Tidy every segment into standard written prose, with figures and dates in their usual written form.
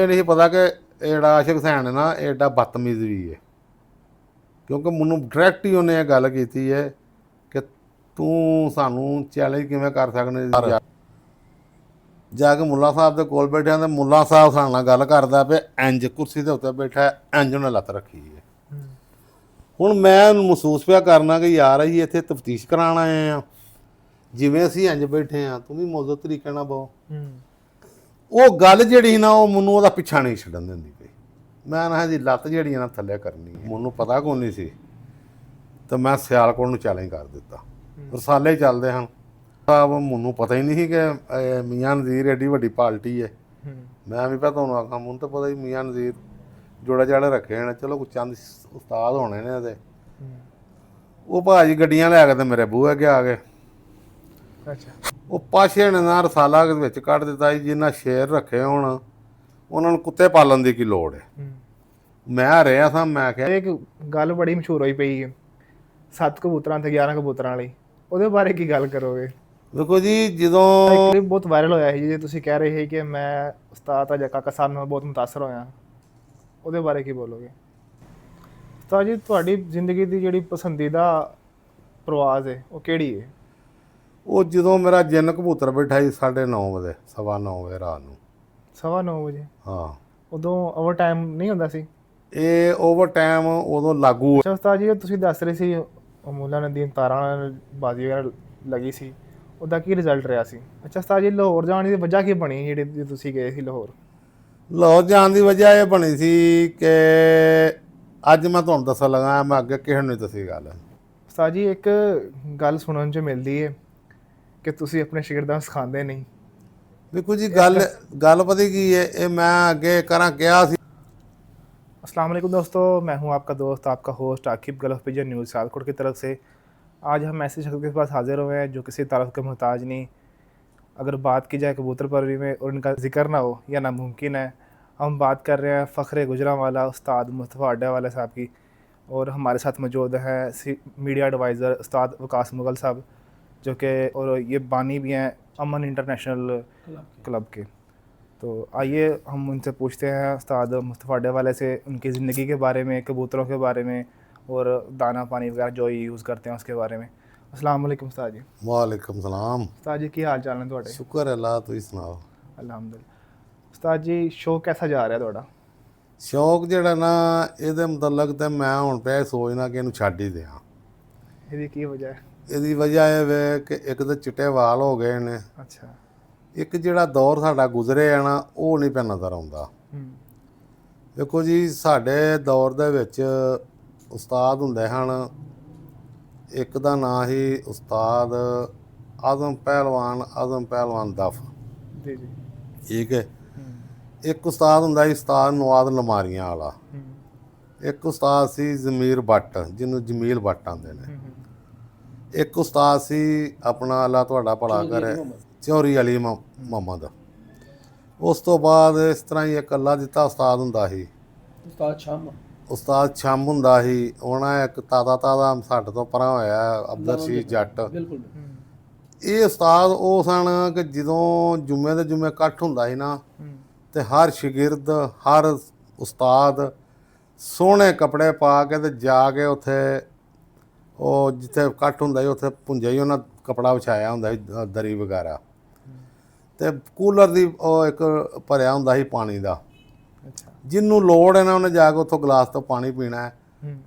ਇਹ ਨਹੀਂ ਪਤਾ ਕਿ ਇਹ ਜਿਹੜਾ ਆਸ਼ਿਕ ਹੁਸੈਨ ਹੈ ਨਾ, ਇਹ ਏਡਾ ਬਦਤਮੀਜ਼ ਵੀ ਹੈ, ਕਿਉਂਕਿ ਮੈਨੂੰ ਡਾਇਰੈਕਟ ਹੀ ਉਹਨੇ ਇਹ ਗੱਲ ਕੀਤੀ ਹੈ ਕਿ ਤੂੰ ਸਾਨੂੰ ਚੈਲੰਜ ਕਿਵੇਂ ਕਰ ਸਕਦੇ। ਜਾ ਕੇ ਮੁੱਲਾ ਸਾਹਿਬ ਦੇ ਕੋਲ ਬੈਠਿਆ ਤੇ ਮੁੱਲਾ ਸਾਹਿਬ ਸਾਡੇ ਨਾਲ ਗੱਲ ਕਰਦਾ ਪਿਆ, ਇੰਜ ਕੁਰਸੀ ਦੇ ਉੱਤੇ ਬੈਠਾ, ਇੰਜ ਉਹਨੇ ਲੱਤ ਰੱਖੀ ਹੈ। ਹੁਣ ਮੈਂ ਉਹਨੂੰ ਮਹਿਸੂਸ ਪਿਆ ਕਰਨਾ ਕਿ ਯਾਰ ਅਸੀਂ ਇੱਥੇ ਤਫਤੀਸ਼ ਕਰਾਉਣ ਆਏ ਆ, ਜਿਵੇਂ ਅਸੀਂ ਇੰਜ ਬੈਠੇ ਆ ਤੂੰ ਵੀ ਮੌਜੂਦ ਤਰੀਕੇ ਨਾਲ ਬਹੁ। ਉਹ ਗੱਲ ਜਿਹੜੀ ਨਾ ਉਹ ਮੈਨੂੰ ਉਹਦਾ ਪਿੱਛਾ ਨਹੀਂ ਛੱਡਣ ਦਿੰਦੀ ਪਈ। ਮੈਂ ਨਾ ਇਹਦੀ ਲੱਤ ਜਿਹੜੀ ਨਾ ਥੱਲੇ ਕਰਨੀ ਹੈ, ਮੈਨੂੰ ਪਤਾ ਕੋਈ ਨਹੀਂ ਸੀ, ਤਾਂ ਮੈਂ ਸਿਆਲਕੋਟ ਨੂੰ ਚੈਲੰਜ ਕਰ ਦਿੱਤਾ। ਰਸਾਲੇ ਚੱਲਦੇ ਹਨ ਸਾਹਿਬ, ਮੈਨੂੰ ਪਤਾ ਹੀ ਨਹੀਂ ਸੀ ਕਿ ਮੀਆਂ ਨਜ਼ੀਰ ਐਡੀ ਵੱਡੀ ਪਾਰਟੀ ਹੈ। ਮੈਂ ਵੀ ਪਤਾ ਤੁਹਾਨੂੰ ਆਖਾਂ, ਮੈਨੂੰ ਤਾਂ ਪਤਾ ਹੀ ਮੀਆਂ ਨਜ਼ੀਰ ਜੋੜਾ ਜਾੜੇ ਰੱਖੇ ਨੇ, ਚਲੋ ਕੋਈ ਚੰਦ ਉਸਤਾਦ ਹੋਣੇ ਨੇ ਇਹਦੇ। ਉਹ ਭਾਜੀ ਗੱਡੀਆਂ ਲੈ ਕੇ ਤੇ ਮੇਰੇ ਬੂਹੇ ਅੱਗੇ ਆ ਗਏ। ਅੱਛਾ। ਉਹ ਪਾਸ਼ੇ ਨੇ ਨਾ ਰਸਾਲਾ ਵਿੱਚ ਕੱਢ ਦਿੱਤਾ ਜੀ, ਜਿੰਨਾ ਸ਼ੇਰ ਰੱਖੇ ਹੋਣ ਉਹਨਾਂ ਨੂੰ ਕੁੱਤੇ ਪਾਲਣ ਦੀ ਕੀ ਲੋੜ ਹੈ। ਮੈਂ ਰਿਹਾ ਸਾਂ, ਮੈਂ ਕਿਹਾ ਇੱਕ ਗੱਲ ਬੜੀ ਮਸ਼ਹੂਰ ਹੋਈ ਪਈ ਹੈ 7 ਕਬੂਤਰਾਂ ਤੇ 11 ਕਬੂਤਰਾਂ ਵਾਲੀ, ਉਹਦੇ ਬਾਰੇ ਕੀ ਗੱਲ ਕਰੋਗੇ? ਦੇਖੋ ਜੀ, ਜਦੋਂ ਕਲਿੱਪ ਬਹੁਤ ਵਾਇਰਲ ਹੋਇਆ ਸੀ ਜੇ ਤੁਸੀਂ ਕਹਿ ਰਹੇ ਸੀ ਕਿ ਮੈਂ ਉਸਤਾਦ ਅਜਾ ਕਾਕਾ ਸਾਹਿਬ ਨਾਲ ਬਹੁਤ ਮੁਤਾਸਰ ਹੋਇਆ, ਉਹਦੇ ਬਾਰੇ ਕੀ ਬੋਲੋਗੇ? ਉਸਤਾਦ ਜੀ, ਤੁਹਾਡੀ ਜ਼ਿੰਦਗੀ ਦੀ ਜਿਹੜੀ ਪਸੰਦੀਦਾ ਪ੍ਰਵਾਜ਼ ਹੈ ਉਹ ਕਿਹੜੀ ਹੈ? ਉਹ ਜਦੋਂ ਮੇਰਾ ਜਿੰਨ ਕਬੂਤਰ ਬੈਠਾ ਸੀ 9:30 ਵਜੇ, 9:15 ਵਜੇ ਰਾਤ ਨੂੰ, 9:15 ਵਜੇ। ਹਾਂ, ਉਦੋਂ ਓਵਰ ਟਾਈਮ ਨਹੀਂ ਹੁੰਦਾ ਸੀ? ਇਹ ਓਵਰ ਟਾਈਮ ਉਦੋਂ ਲਾਗੂ। ਅੱਛਾ ਉਸਤਾਦ ਜੀ, ਤੁਸੀਂ ਦੱਸ ਰਹੇ ਸੀ ਮੁੱਲਾ ਨਦੀਨ ਤਾਰਾਂ ਨਾਲ ਬਾਜ਼ੀ ਵਗੈਰਾ ਲੱਗੀ ਸੀ, ਉਹਦਾ ਕੀ ਰਿਜ਼ਲਟ ਰਿਹਾ ਸੀ? ਅੱਛਾ ਉਸਤਾਦ ਜੀ, ਲਾਹੌਰ ਜਾਣ ਦੀ ਵਜ੍ਹਾ ਕੀ ਬਣੀ ਜਿਹੜੀ ਤੁਸੀਂ ਗਏ ਸੀ ਲਾਹੌਰ? ਲਾਹੌਰ ਜਾਣ ਦੀ ਵਜ੍ਹਾ ਇਹ ਬਣੀ ਸੀ ਕਿ ਅੱਜ ਮੈਂ ਤੁਹਾਨੂੰ ਦੱਸਣ ਲੱਗਾ, ਮੈਂ ਅੱਗੇ ਕਿਸੇ ਨੂੰ ਨਹੀਂ ਦੱਸੀ ਗੱਲ। ਉਸਤਾਦ ਜੀ, ਇੱਕ ਗੱਲ ਸੁਣਨ 'ਚ ਮਿਲਦੀ ਹੈ ਕਿ ਤੁਸੀਂ ਆਪਣੇ ਸ਼ਾਗਿਰਦਾਂ ਨੂੰ ਸਿਖਾਉਂਦੇ ਨਹੀਂ। ਦੇਖੋ ਜੀ, ਗੱਲ ਪਤਾ ਕੀ ਹੈ, ਇਹ ਮੈਂ ਅੱਗੇ ਕਰਾਂ ਕਿਹਾ ਸੀ। अस्सलाम वालेकुम दोस्तों, मैं हूं आपका दोस्त, आपका host Aqib gulf pigeon news Sialkot की तरफ से। आज हम ऐसे शख्स के पास हाजिर हुए हैं जो किसी तारफ़ के मोहताज नहीं। अगर बात की जाए कबूतर परवरी में और इनका जिक्र ना हो या नामुमकिन है। हम बात कर रहे हैं फ़ख्र गुजरांवाला उस्ताद मुस्तफ़ा अड्डावाला साहब की, और हमारे साथ मौजूद हैं मीडिया एडवाइज़र उस्ताद वकास मुगल साहब, जो कि और ये बानी भी हैं अमन इंटरनेशनल क्लब के। तो आइए हम उनसे पूछते हैं उस्ताद मुस्तफ़ा अड्डावाला से उनकी ज़िंदगी के बारे में, कबूतरों के बारे में और दाना पानी वगैरह जो यूज़ करते हैं उसके बारे में। अस्सलाम वालेकुम उस्ताद जी। वालेकुम सलाम। उस्ताद जी की हाल चाल ने तुहाडे? शुक्र है अल्लाह, तुसीं सुनाओ? अल्हम्दुलिल्लाह। उस्ताद जी, शौक कैसा जा रहा है तुहाडा? ਸ਼ੌਕ ਜਿਹੜਾ ਨਾ, ਇਹਦੇ ਮੁਤਲਕ ਤੇ ਮੈਂ ਹੁਣ ਪਿਆ ਸੋਚਣਾ ਕਿ ਇਹਨੂੰ ਛੱਡ ਹੀ ਦਿਆਂ। ਇਹਦੀ ਕੀ ਵਜ੍ਹਾ ਹੈ? ਇਹਦੀ ਵਜ੍ਹਾ ਇਹ ਵੇ ਕਿ ਇੱਕ ਤਾਂ ਚਿੱਟੇ ਵਾਲ ਹੋ ਗਏ ਨੇ, ਅੱਛਾ। ਇੱਕ ਜਿਹੜਾ ਦੌਰ ਸਾਡਾ ਗੁਜ਼ਰੇ ਆ ਨਾ, ਉਹ ਨਹੀਂ ਪਿਆ ਨਜ਼ਰ ਆਉਂਦਾ। ਦੇਖੋ ਜੀ, ਸਾਡੇ ਦੌਰ ਦੇ ਵਿੱਚ ਉਸਤਾਦ ਹੁੰਦੇ ਹਨ, ਇੱਕ ਦਾ ਨਾਂ ਸੀ ਉਸਤਾਦ ਆਜ਼ਮ ਪਹਿਲਵਾਨ ਦਫ। ਜੀ ਜੀ, ਠੀਕ ਹੈ। ਇੱਕ ਉਸਤਾਦ ਹੁੰਦਾ ਸੀ ਉਸਤਾਦ ਨਵਾਜ਼ ਲਮਾਰੀਆਂ ਵਾਲਾ। ਇੱਕ ਉਸਤਾਦ ਸੀ ਜ਼ਮੀਰ ਬੱਟ, ਜਿਹਨੂੰ ਜਮੀਲ ਬੱਟ ਆਉਂਦੇ ਨੇ। ਇੱਕ ਉਸਤਾਦ ਸੀ ਆਪਣਾ, ਅੱਲਾ ਤੁਹਾਡਾ ਭਲਾ ਕਰੇ, ਚੌਰੀ ਅਲੀ ਮੁਹੰਮਦ। ਉਸ ਤੋਂ ਬਾਅਦ ਇਸ ਤਰ੍ਹਾਂ ਹੀ ਇੱਕ ਅੱਲਾ ਦਿੱਤਾ ਉਸਤਾਦ ਹੁੰਦਾ ਸੀ, ਉਸਤਾਦ ਸ਼ਾਮ ਹੁੰਦਾ ਸੀ। ਉਹਨਾਂ ਇੱਕ ਤਾਦਾ ਸਾਡੇ ਤੋਂ ਪਰਾਂ ਹੋਇਆ ਅਬਦਰ ਰਸ਼ੀਦ ਜੱਟ। ਇਹ ਉਸਤਾਦ ਉਹ ਸਨ ਕਿ ਜਦੋਂ ਜੁਮੇ ਦੇ ਜੁਮੇ ਇਕੱਠ ਹੁੰਦਾ ਸੀ ਨਾ, ਤੇ ਹਰ ਸ਼ਾਗਿਰਦ, ਹਰ ਉਸਤਾਦ ਸੋਹਣੇ ਕੱਪੜੇ ਪਾ ਕੇ ਤੇ ਜਾ ਕੇ ਉੱਥੇ ਉਹ ਜਿੱਥੇ ਇਕੱਠ ਹੁੰਦਾ ਸੀ ਉੱਥੇ ਭੁੰਜੇ ਹੀ ਉਹਨਾਂ ਕੱਪੜਾ ਵਿਛਾਇਆ ਹੁੰਦਾ ਸੀ, ਦਰੀ ਵਗੈਰਾ, ਤੇ ਕੂਲਰ ਦੀ ਉਹ ਇੱਕ ਭਰਿਆ ਹੁੰਦਾ ਸੀ ਪਾਣੀ ਦਾ। ਜਿਹਨੂੰ ਲੋੜ ਹੈ ਨਾ, ਉਹਨੇ ਜਾ ਕੇ ਉੱਥੋਂ ਗਲਾਸ ਤੋਂ ਪਾਣੀ ਪੀਣਾ ਹੈ,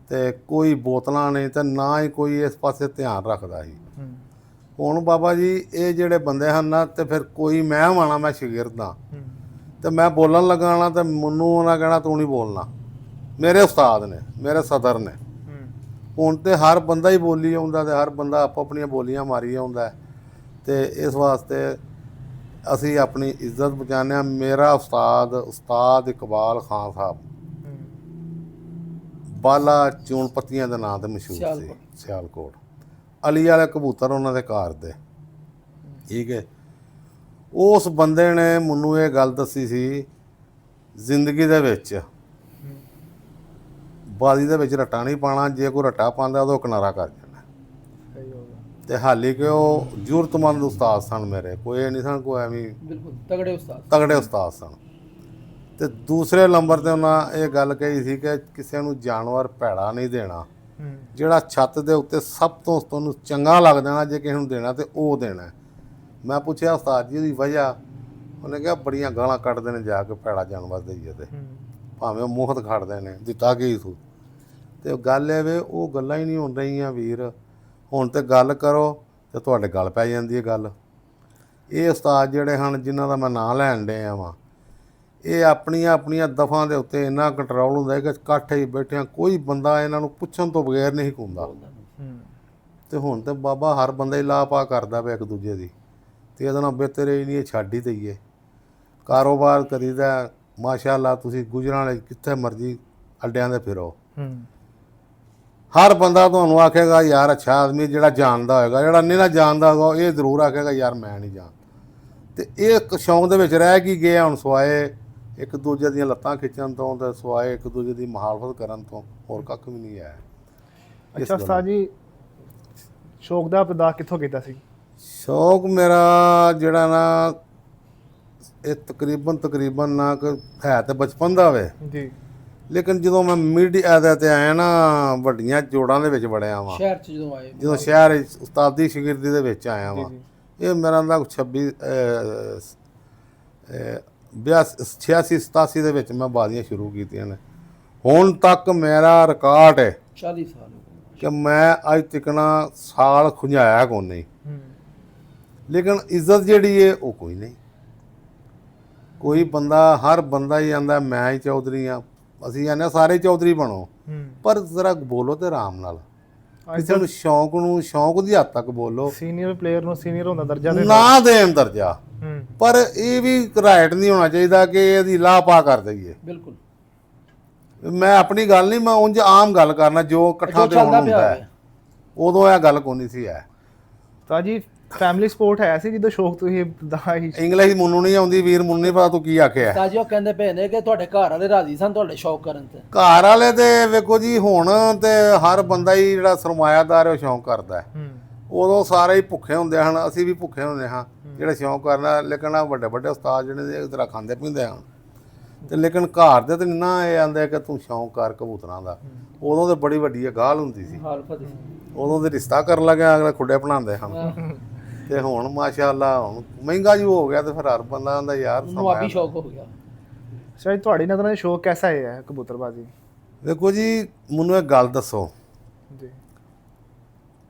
ਤੇ ਕੋਈ ਬੋਤਲਾਂ ਨਹੀਂ, ਤੇ ਨਾ ਹੀ ਕੋਈ ਇਸ ਪਾਸੇ ਧਿਆਨ ਰੱਖਦਾ ਸੀ। ਹੁਣ ਬਾਬਾ ਜੀ, ਇਹ ਜਿਹੜੇ ਬੰਦੇ ਹਨ ਨਾ, ਤੇ ਫਿਰ ਕੋਈ ਮੈਂ ਆਣਾ, ਮੈਂ ਸ਼ਾਗਿਰਦ ਹਾਂ, ਤੇ ਮੈਂ ਬੋਲਣ ਲੱਗਣਾ ਤੇ ਮੈਨੂੰ ਉਹਨਾਂ ਕਹਿਣਾ ਤੂੰ ਨਹੀਂ ਬੋਲਣਾ। ਮੇਰੇ ਉਸਤਾਦ ਨੇ, ਮੇਰੇ ਸਦਰ ਨੇ। ਹੁਣ ਤੇ ਹਰ ਬੰਦਾ ਹੀ ਬੋਲੀ ਆਉਂਦਾ, ਤੇ ਹਰ ਬੰਦਾ ਆਪੋ ਆਪਣੀਆਂ ਬੋਲੀਆਂ ਮਾਰੀ ਆਉਂਦਾ, ਤੇ ਇਸ ਵਾਸਤੇ ਅਸੀਂ ਆਪਣੀ ਇੱਜ਼ਤ ਬਚਾਉਂਦੇ ਹਾਂ। ਮੇਰਾ ਉਸਤਾਦ ਇਕਬਾਲ ਖਾਨ ਸਾਹਿਬ ਬਾਲਾ ਚੂਣ ਪੱਤੀਆਂ ਦੇ ਨਾਂ 'ਤੇ ਮਸ਼ਹੂਰ ਸੀ, ਸਿਆਲਕੋਟ। ਅਲੀ ਵਾਲੇ ਕਬੂਤਰ ਉਹਨਾਂ ਦੇ ਘਰ ਦੇ। ਠੀਕ ਹੈ। ਉਸ ਬੰਦੇ ਨੇ ਮੈਨੂੰ ਇਹ ਗੱਲ ਦੱਸੀ ਸੀ, ਜ਼ਿੰਦਗੀ ਦੇ ਵਿੱਚ ਬਾਜ਼ੀ ਦੇ ਵਿੱਚ ਰੱਟਾ ਨਹੀਂ ਪਾਉਣਾ, ਜੇ ਕੋਈ ਰੱਟਾ ਪਾਉਂਦਾ ਉਦੋਂ ਕਿਨਾਰਾ ਕਰ ਜਾਣਾ। ਤੇ ਹਾਲੇ ਕਿ ਉਹ ਜ਼ਰੂਰਤਮੰਦ ਉਸਤਾਦ ਸਨ ਮੇਰੇ, ਕੋਈ ਇਹ ਨਹੀਂ ਸਨ ਕੋਈ ਐਵੇਂ, ਬਿਲਕੁਲ ਤਗੜੇ ਉਸਤਾਦ ਸਨ। ਤੇ ਦੂਸਰੇ ਨੰਬਰ ਤੇ ਉਹਨਾਂ ਇਹ ਗੱਲ ਕਹੀ ਸੀ ਕਿ ਕਿਸੇ ਨੂੰ ਜਾਨਵਰ ਭੈੜਾ ਨਹੀਂ ਦੇਣਾ, ਜਿਹੜਾ ਛੱਤ ਦੇ ਉੱਤੇ ਸਭ ਤੋਂ ਤੁਹਾਨੂੰ ਚੰਗਾ ਲੱਗਦਾ ਨਾ ਜੇ ਕਿਸੇ ਨੂੰ ਦੇਣਾ ਤੇ ਉਹ ਦੇਣਾ। ਮੈਂ ਪੁੱਛਿਆ ਉਸਤਾਦ ਜੀ ਦੀ ਵਜ੍ਹਾ, ਉਹਨੇ ਕਿਹਾ ਬੜੀਆਂ ਗਾਲਾਂ ਕੱਢਦੇ ਨੇ ਜਾ ਕੇ ਭੈੜਾ ਜਾਨਵਰ ਦੇਈਏ ਤੇ ਭਾਵੇਂ ਉਹ ਮੁਹਤ ਖੜਦੇ ਨੇ ਦਿੱਤਾ ਕੀ ਤੂੰ। ਤੇ ਗੱਲ ਇਹ ਵੇ ਉਹ ਗੱਲਾਂ ਹੀ ਨਹੀਂ ਹੋਣ ਰਹੀਆਂ ਵੀਰ, ਹੁਣ ਤੇ ਗੱਲ ਕਰੋ ਤੇ ਤੁਹਾਡੇ ਗੱਲ ਪੈ ਜਾਂਦੀ ਹੈ ਗੱਲ। ਇਹ ਉਸਤਾਦ ਜਿਹੜੇ ਹਨ ਜਿਨ੍ਹਾਂ ਦਾ ਮੈਂ ਨਾਂ ਲੈਣ ਡਿਆ ਵਾਂ, ਇਹ ਆਪਣੀਆਂ ਦਫਾਂ ਦੇ ਉੱਤੇ ਇੰਨਾ ਕੰਟਰੋਲ ਹੁੰਦਾ ਕਿ ਇਕੱਠੇ ਹੀ ਬੈਠਿਆਂ ਕੋਈ ਬੰਦਾ ਇਹਨਾਂ ਨੂੰ ਪੁੱਛਣ ਤੋਂ ਬਗੈਰ ਨਹੀਂ ਘੁੰਮਦਾ। ਤੇ ਹੁਣ ਤੇ ਬਾਬਾ ਹਰ ਬੰਦਾ ਹੀ ਲਾਹ ਪਾ ਕਰਦਾ ਪਿਆ ਇੱਕ ਦੂਜੇ ਦੀ, ਤੇ ਇਹਦੇ ਨਾਲ ਬਿਹਤਰ ਹੀ ਨਹੀਂ ਇਹ ਛੱਡ ਹੀ ਦਈਏ। ਕਾਰੋਬਾਰ ਕਰੀਦਾ ਮਾਸ਼ਾਅੱਲਾ, ਤੁਸੀਂ ਗੁਜਰਾਂ ਵਾਲੇ ਕਿੱਥੇ ਮਰਜ਼ੀ ਅੱਡਿਆਂ ਦੇ ਫਿਰੋ, ਹਰ ਬੰਦਾ ਤੁਹਾਨੂੰ ਆਖੇਗਾ ਯਾਰ ਅੱਛਾ ਆਦਮੀ, ਜਿਹੜਾ ਜਾਣਦਾ ਹੋਏਗਾ, ਜਿਹੜਾ ਨਹੀਂ ਨਾ ਜਾਣਦਾ ਹੋਗਾ ਇਹ ਜ਼ਰੂਰ ਆਖੇਗਾ ਯਾਰ ਮੈਂ ਨਹੀਂ ਜਾਣਦਾ। ਤੇ ਇਹ ਇੱਕ ਸ਼ੌਂਕ ਦੇ ਵਿੱਚ ਰਹਿ ਕੀ ਗਿਆ ਹੁਣ, ਸਵਾਏ ਇੱਕ ਦੂਜੇ ਦੀਆਂ ਲੱਤਾਂ ਖਿੱਚਣ ਤੋਂ ਤੇ ਸਵਾਏ ਇੱਕ ਦੂਜੇ ਦੀ ਮੁਹਾਲਫਤ ਕਰਨ ਤੋਂ ਹੋਰ ਕੱਖ ਵੀ ਨਹੀਂ ਹੈ। ਅੱਛਾ ਉਸਤਾਦ ਜੀ, ਸ਼ੌਕ ਦਾ ਪੈਦਾ ਕਿੱਥੋਂ ਕੀਤਾ ਸੀ? ਸ਼ੌਕ ਮੇਰਾ ਜਿਹੜਾ ਨਾ ਇਹ ਤਕਰੀਬਨ ਨਾ ਹੈ ਤੇ ਬਚਪਨ ਦਾ ਵੇ ਜੀ, ਲੇਕਿਨ ਜਦੋਂ ਮੈਂ ਮੀਡੀਆ ਦੇ ਤੇ ਆਇਆ ਨਾ, ਵੱਡੀਆਂ ਜੋੜਾਂ ਦੇ ਵਿੱਚ ਵੜਿਆ ਵਾਂ ਸ਼ਹਿਰ 'ਚ ਜਦੋਂ ਆਏ, ਜਦੋਂ ਸ਼ਹਿਰ ਉਸਤਾਦੀ ਸ਼ਾਗਿਰਦੀ ਦੇ ਵਿੱਚ ਆਇਆ ਵਾਂ, ਇਹ ਮੇਰਾ ਦਾ 86-87 ਦੇ ਵਿੱਚ ਮੈਂ ਬਾਜ਼ੀਆਂ ਸ਼ੁਰੂ ਕੀਤੀਆਂ ਨੇ। ਹੁਣ ਤੱਕ ਮੇਰਾ ਰਿਕਾਰਡ ਹੈ 40 ਸਾਲ ਹੋ ਗਏ ਕਿ ਮੈਂ ਅੱਜ ਤੱਕਣਾ ਸਾਲ ਖੁੰਝਾਇਆ ਕੋਈ ਨਹੀਂ, ਲੇਕਿਨ ਇੱਜ਼ਤ ਜਿਹੜੀ ਹੈ ਉਹ ਕੋਈ ਨਹੀਂ। ਕੋਈ ਬੰਦਾ, ਹਰ ਬੰਦਾ ਹੀ ਆਂਦਾ ਮੈਂ ਹੀ ਚੌਧਰੀ ਹਾਂ, ਅਸੀਂ ਆਨੇ ਸਾਰੇ ਚੌਧਰੀ ਬਣੋ, ਪਰ ਜ਼ਰਾ ਬੋਲੋ ਤੇ ਆਰਾਮ ਨਾਲ, ਕਿਸੇ ਨੂੰ ਸ਼ੌਂਕ ਦੀ ਹੱਦ ਤੱਕ ਬੋਲੋ। ਸੀਨੀਅਰ ਪਲੇਅਰ ਨੂੰ ਸੀਨੀਅਰ ਹੁੰਦਾ ਦਰਜਾ ਨਾ ਦੇਣ ਦਰਜਾ, ਪਰ ਇਹ ਵੀ ਰਾਈਟ ਨਹੀਂ ਹੋਣਾ ਚਾਹੀਦਾ ਕਿ ਇਹਦੀ ਲਾਹ ਪਾ ਕਰ ਦਈਏ। ਬਿਲਕੁਲ, ਮੈਂ ਆਪਣੀ ਗੱਲ ਨਹੀਂ, ਮੈਂ ਉਂਝ ਆਮ ਗੱਲ ਕਰਨਾ ਜੋ ਇਕੱਠਾ ਤੇ ਹੋਣਾ ਹੁੰਦਾ ਹੈ, ਉਦੋਂ ਇਹ ਗੱਲ ਕੋਈ ਨਹੀਂ ਸੀ ਹੈ। ਤਾਂ ਜੀ ਫੈਮਿਲੀ ਸਪੋਰਟ ਹੈ ਸੀ ਜਦੋਂ ਸ਼ੌਕ ਤੁਸੀਂ ਦਾ ਹੀ? ਇੰਗਲਿਸ਼ ਮੈਨੂੰ ਨਹੀਂ ਆਉਂਦੀ ਵੀਰ, ਮੈਨੂੰ ਨਹੀਂ ਪਤਾ ਤੂੰ ਕੀ ਆਖਿਆ। ਤਾਂ ਜੀ ਉਹ ਕਹਿੰਦੇ ਪਏ ਨੇ ਕਿ ਤੁਹਾਡੇ ਘਰ ਵਾਲੇ ਰਾਜ਼ੀ ਸਨ ਤੁਹਾਡੇ ਸ਼ੌਕ ਕਰਨ ਤੇ। ਘਰ ਵਾਲੇ ਤੇ ਵੇਖੋ ਜੀ, ਹੁਣ ਤੇ ਹਰ ਬੰਦਾ ਹੀ ਜਿਹੜਾ ਸਰਮਾਇਆਦਾਰ ਉਹ ਸ਼ੌਂਕ ਕਰਦਾ ਹੈ। ਉਦੋਂ ਸਾਰੇ ਹੀ ਭੁੱਖੇ ਹੁੰਦੇ ਹਨ, ਅਸੀਂ ਵੀ ਭੁੱਖੇ ਹੁੰਦੇ ਹਾਂ ਜਿਹੜੇ ਸ਼ੌਂਕ ਕਰਨਾ, ਲੇਕਿਨ ਆ ਵੱਡੇ ਵੱਡੇ ਉਸਤਾਦ ਜਿਹੜੇ ਇਸ ਤਰ੍ਹਾਂ ਖਾਂਦੇ ਪੀਂਦੇ ਹਨ ਤੇ ਲੇਕਿਨ ਘਰ ਦੇ ਤੇ ਨਾ ਇਹ ਆਂਦੇ ਕਿ ਤੂੰ ਸ਼ੌਂਕ ਕਰ ਕਬੂਤਰਾਂ ਦਾ। ਉਦੋਂ ਤੇ ਬੜੀ ਵੱਡੀ ਗਾਲ ਹੁੰਦੀ ਸੀ, ਉਦੋਂ ਦੇ ਰਿਸ਼ਤਾ ਕਰਨ ਲੱਗਿਆ ਅਗਲੇ ਖੁੱਡੇ ਬਣਾਉਂਦੇ ਹਨ। ਤੇ ਹੁਣ ਮਾਸ਼ਾਅੱਲਾ ਹੁਣ ਮਹਿੰਗਾ ਜੀ ਹੋ ਗਿਆ ਤੇ ਫਿਰ ਹਰ ਬੰਦਾ ਆਂਦਾ ਯਾਰ ਨਵਾਬੀ ਸ਼ੌਕ ਹੋ ਗਿਆ। ਸ਼ਾਇਦ ਤੁਹਾਡੀ ਨਜ਼ਰ ਨਾਲ ਸ਼ੌਕ ਕੈਸਾ ਹੈ ਕਬੂਤਰਬਾਜ਼ੀ? ਦੇਖੋ ਜੀ, ਮੈਨੂੰ ਇੱਕ ਗੱਲ ਦੱਸੋ, ਜੀ,